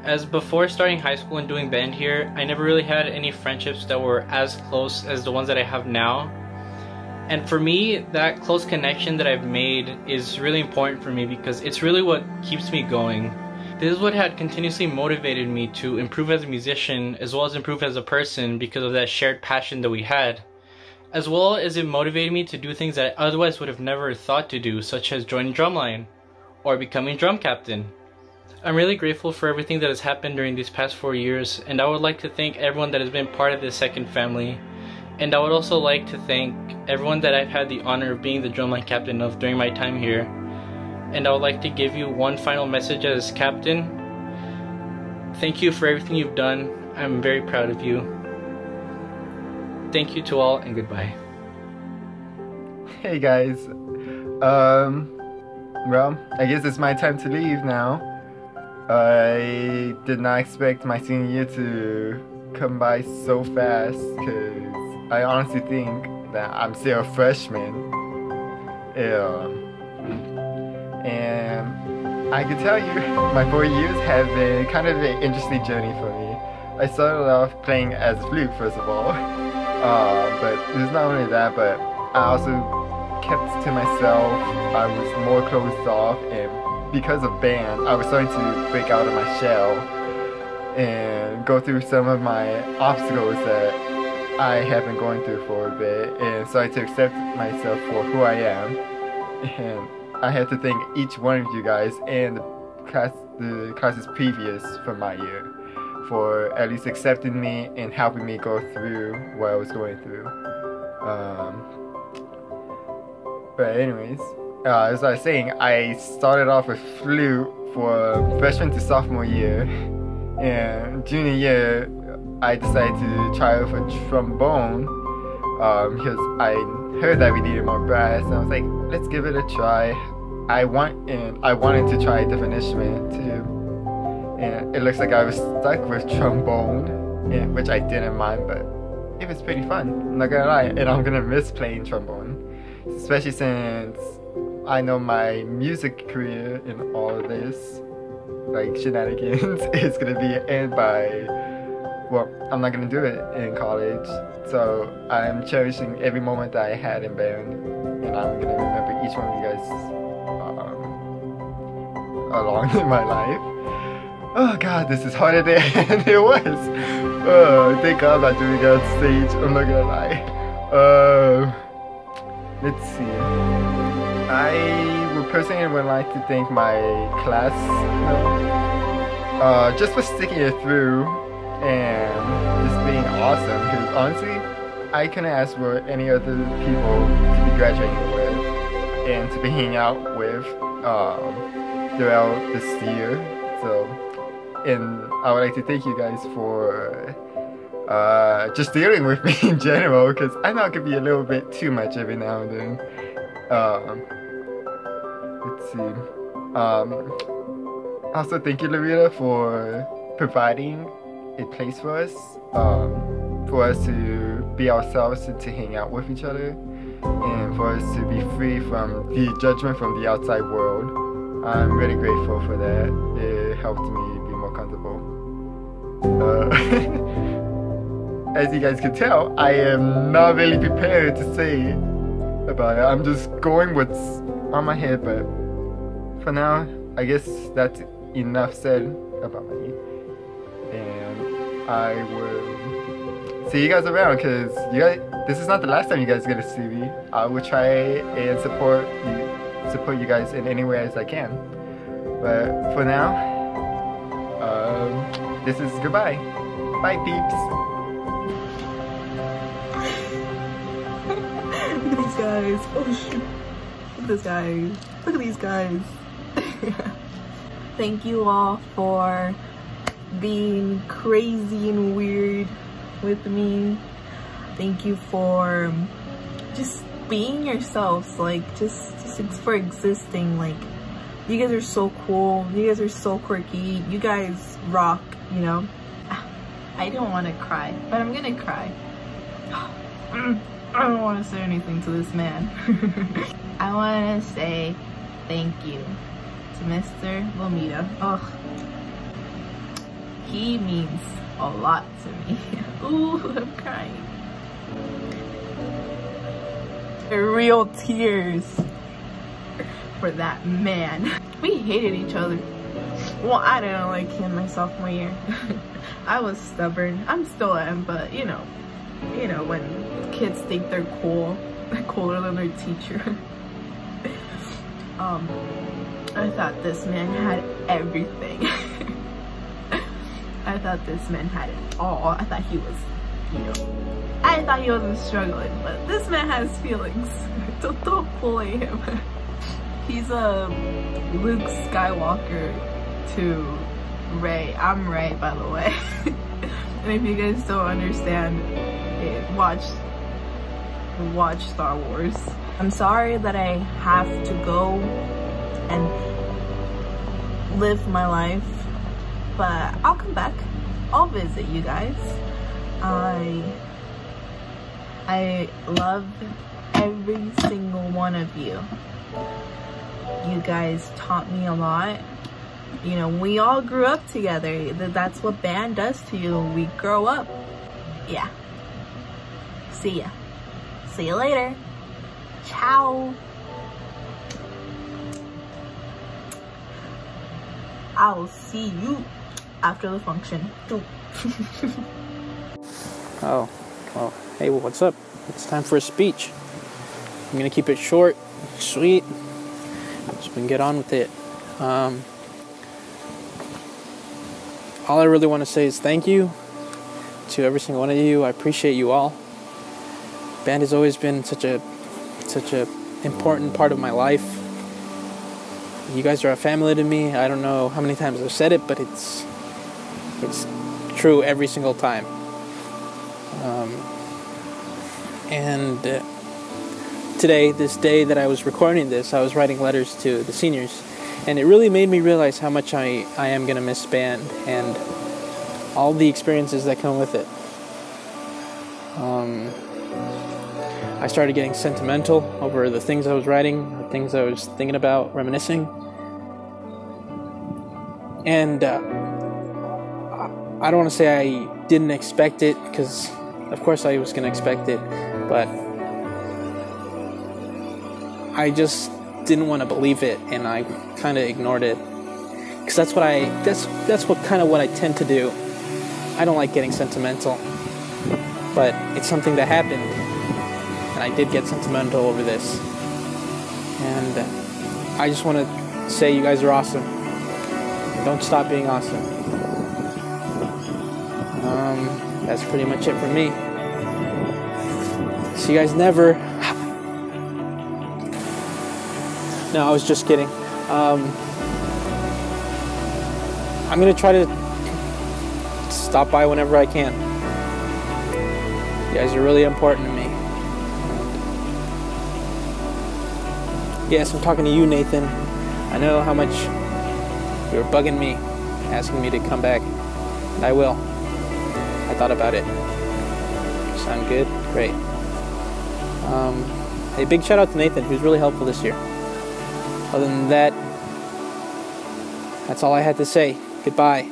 [SPEAKER 16] As before starting high school and doing band here, I never really had any friendships that were as close as the ones that I have now. And for me, that close connection that I've made is really important for me because it's really what keeps me going. This is what had continuously motivated me to improve as a musician as well as improve as a person because of that shared passion that we had. As well as it motivated me to do things that I otherwise would have never thought to do, such as joining drumline or becoming drum captain. I'm really grateful for everything that has happened during these past 4 years, and I would like to thank everyone that has been part of this second family. And I would also like to thank everyone that I've had the honor of being the drumline captain of during my time here. And I would like to give you one final message as captain. Thank you for everything you've done. I'm very proud of you. Thank you to all, and goodbye.
[SPEAKER 11] Hey guys. Well, I guess it's my time to leave now. I did not expect my senior year to come by so fast because I honestly think that I'm still a freshman. And I can tell you, my 4 years have been kind of an interesting journey for me. I started off playing as flute first of all, but it's not only that, but I also kept to myself. I was more closed off, and because of band, I was starting to break out of my shell and go through some of my obstacles that I have been going through for a bit, and started to accept myself for who I am. And I have to thank each one of you guys and the classes previous from my year for at least accepting me and helping me go through what I was going through. But anyways, as I was saying, I started off with flute for freshman to sophomore year, and junior year I decided to try out for trombone because I heard that we needed more brass, and I was like, let's give it a try. I wanted to try a different instrument too, and it looks like I was stuck with trombone, which I didn't mind, but it was pretty fun, I'm not gonna lie, and I'm gonna miss playing trombone, especially since I know my music career in all of this, like shenanigans, is gonna be end by, well, I'm not gonna do it in college, so I'm cherishing every moment that I had in band, and I'm gonna remember each one of you guys along in my life. Oh god, this is harder than it was. Oh, thank god I'm not doing it on stage, I'm not gonna lie. Let's see. I personally would like to thank my class, just for sticking it through and just being awesome, because honestly, I couldn't ask for any other people to be graduating with and to be hanging out with throughout this year. So, and I would like to thank you guys for just dealing with me in general, because I know it could be a little bit too much every now and then. Let's see. Also, thank you, Lomeda, for providing a place for us to be ourselves and to hang out with each other. and for us to be free from the judgment from the outside world. I'm really grateful for that. It helped me be more comfortable. As you guys can tell, I am not really prepared to say about it. I'm just going what's on my head, but for now, I guess that's enough said about me. And I will see you guys around, because this is not the last time you guys are gonna see me. I will try and support you guys in any way as I can. But for now, this is goodbye. Bye, peeps.
[SPEAKER 8] Look at these guys. Oh shoot. Look at this guy. Look at these guys. Thank you all for being crazy and weird with me. Thank you for just being yourselves, like just for existing. Like, you guys are so cool, you guys are so quirky, you guys rock, you know. I don't want to cry, but I'm gonna cry. I don't want to say anything to this man. I want to say thank you to Mr. Lomeda. Ugh. He means a lot to me. Ooh, I'm crying. Real tears for that man. We hated each other. Well, I didn't like him my sophomore year. I was stubborn. I'm still am, but you know when kids think they're cool, they're cooler than their teacher. I thought this man had everything. I thought this man had it all. I thought he was, I thought he wasn't struggling, but this man has feelings. Don't bully him. He's a Luke Skywalker to Rey. I'm Rey, by the way. And if you guys don't understand it, watch Star Wars. I'm sorry that I have to go and live my life, but I'll come back. I'll visit you guys. I love every single one of you. You guys taught me a lot. We all grew up together. That's what band does to you. We grow up. Yeah. See ya. See you later. Ciao. I'll see you after the function.
[SPEAKER 1] Oh, well, hey, what's up? It's time for a speech. I'm gonna keep it short, sweet, so we can get on with it. All I really want to say is thank you to every single one of you. I appreciate you all. Band has always been such a important part of my life. You guys are a family to me. I don't know how many times I've said it, but it's true every single time. Today, this day that I was recording this, I was writing letters to the seniors, and it really made me realize how much I am gonna miss band and all the experiences that come with it. I started getting sentimental over the things I was writing, the things I was thinking about, reminiscing. And I don't want to say I didn't expect it, because of course I was going to expect it, but I just didn't want to believe it, and I kind of ignored it. Because that's what I tend to do. I don't like getting sentimental, but it's something that happened. And I did get sentimental over this. And I just want to say you guys are awesome. Don't stop being awesome. That's pretty much it for me. See you guys never. No, I was just kidding. I'm going to try to stop by whenever I can. You guys are really important to me. Yes, I'm talking to you, Nathan. I know how much you were bugging me, asking me to come back, and I will. I thought about it. Sound good? Great. A big shout out to Nathan, who's really helpful this year. Other than that, that's all I had to say. Goodbye.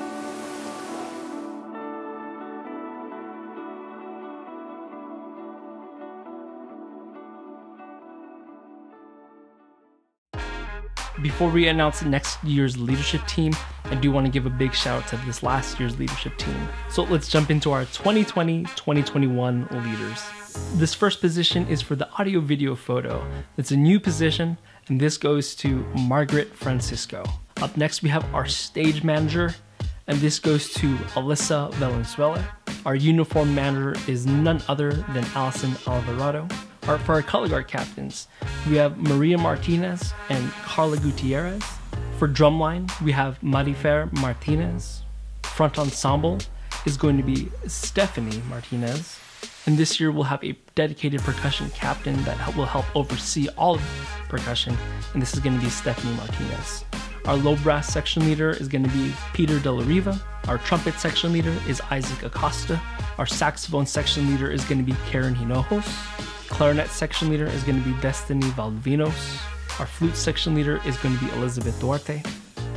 [SPEAKER 2] Before we announce next year's leadership team, I do want to give a big shout out to this last year's leadership team. So let's jump into our 2020-2021 leaders. This first position is for the audio video photo. It's a new position, and this goes to Margaret Francisco. Up next we have our stage manager, and this goes to Alyssa Valenzuela. Our uniform manager is none other than Allison Alvarado. For our color guard captains, we have Maria Martinez and Carla Gutierrez. For drumline, we have Marifer Martinez. Front ensemble is going to be Stephanie Martinez. And this year we'll have a dedicated percussion captain that will help oversee all of percussion, and this is going to be Stephanie Martinez. Our low brass section leader is going to be Peter De La Riva. Our trumpet section leader is Isaac Acosta. Our saxophone section leader is going to be Karen Hinojos. Clarinet section leader is going to be Destiny Valdivinos. Our flute section leader is going to be Elizabeth Duarte.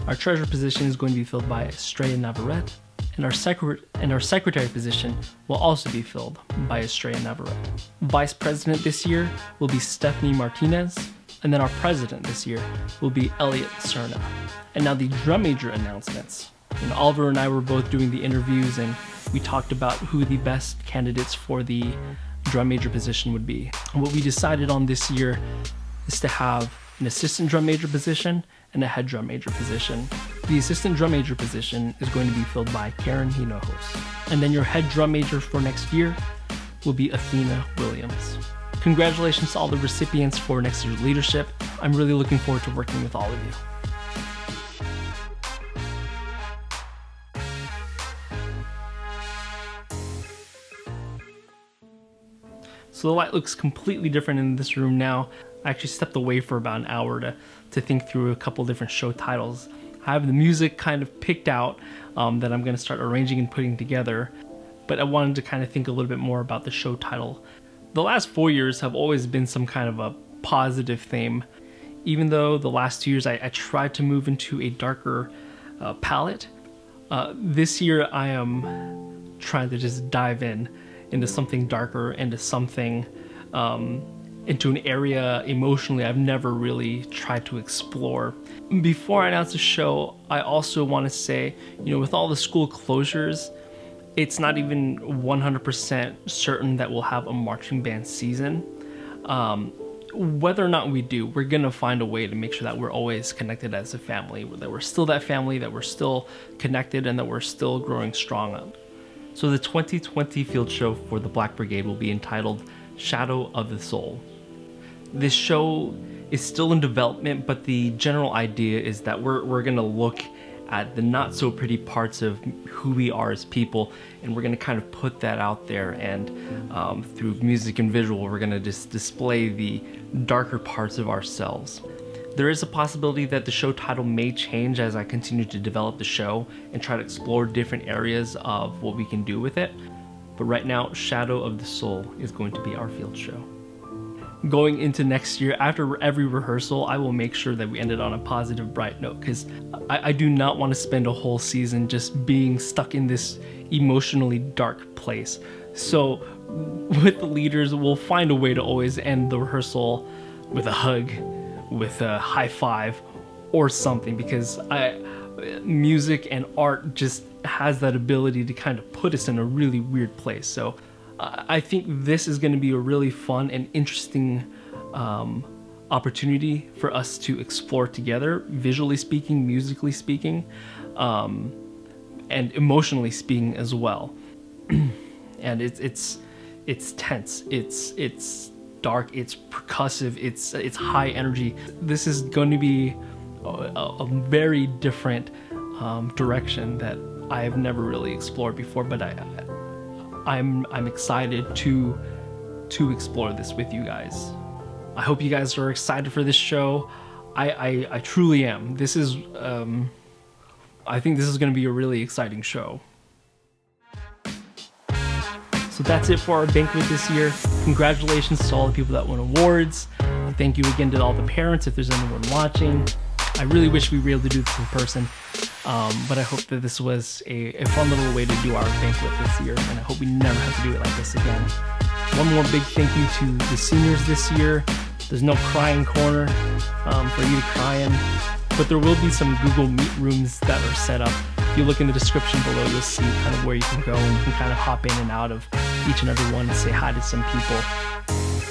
[SPEAKER 2] Our treasurer position is going to be filled by Estrella Navarrete. And our secretary position will also be filled by Estrella Navarrete. Vice president this year will be Stephanie Martinez. And then our president this year will be Elliot Cerna. And now the drum major announcements. And Oliver and I were both doing the interviews, and we talked about who the best candidates for the drum major position would be. And what we decided on this year is to have an assistant drum major position and a head drum major position. The assistant drum major position is going to be filled by Karen Hinojos. And then your head drum major for next year will be Athena Williams. Congratulations to all the recipients for next year's leadership. I'm really looking forward to working with all of you. So the light looks completely different in this room now. I actually stepped away for about an hour to think through a couple different show titles. I have the music kind of picked out that I'm gonna start arranging and putting together, but I wanted to kind of think a little bit more about the show title. The last 4 years have always been some kind of a positive theme. Even though the last 2 years I tried to move into a darker palette, this year I am trying to just dive into something darker, into something, into an area emotionally I've never really tried to explore. Before I announce the show, I also want to say, you know, with all the school closures, it's not even 100% certain that we'll have a marching band season. Whether or not we do, we're gonna find a way to make sure that we're always connected as a family, that we're still that family, that we're still connected, and that we're still growing strong. So the 2020 field show for the Black Brigade will be entitled Shadow of the Soul. This show is still in development, but the general idea is that we're gonna look at the not so pretty parts of who we are as people, and we're gonna kind of put that out there, and through music and visual we're gonna just display the darker parts of ourselves. There is a possibility that the show title may change as I continue to develop the show and try to explore different areas of what we can do with it, but right now Shadow of the Soul is going to be our field show. Going into next year, after every rehearsal, I will make sure that we end it on a positive, bright note, because I do not want to spend a whole season just being stuck in this emotionally dark place. So with the leaders, we'll find a way to always end the rehearsal with a hug, with a high five, or something, because music and art just has that ability to kind of put us in a really weird place. So I think this is going to be a really fun and interesting opportunity for us to explore together, visually speaking, musically speaking, and emotionally speaking as well. And it's tense, it's dark, it's percussive, it's high energy. This is going to be a very different direction that I have never really explored before, but I'm excited to explore this with you guys. I hope you guys are excited for this show. I truly am. This is I think this is going to be a really exciting show. So that's it for our banquet this year. Congratulations to all the people that won awards. Thank you again to all the parents if there's anyone watching. I really wish we were able to do this in person, but I hope that this was a fun little way to do our banquet this year, and I hope we never have to do it like this again. One more big thank you to the seniors this year. There's no crying corner for you to cry in, but there will be some Google Meet rooms that are set up. If you look in the description below, you'll see kind of where you can go, and you can kind of hop in and out of each and every one and say hi to some people.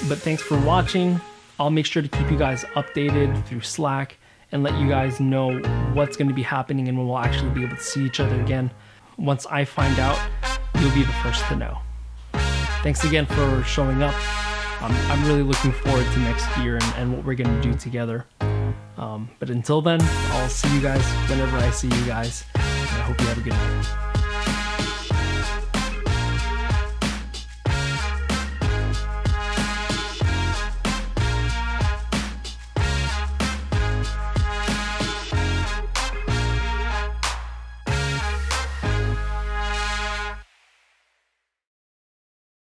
[SPEAKER 2] But thanks for watching. I'll make sure to keep you guys updated through Slack and let you guys know what's going to be happening and when we'll actually be able to see each other again. Once I find out, you'll be the first to know. Thanks again for showing up. I'm really looking forward to next year and what we're going to do together. But until then, I'll see you guys whenever I see you guys. And I hope you have a good night.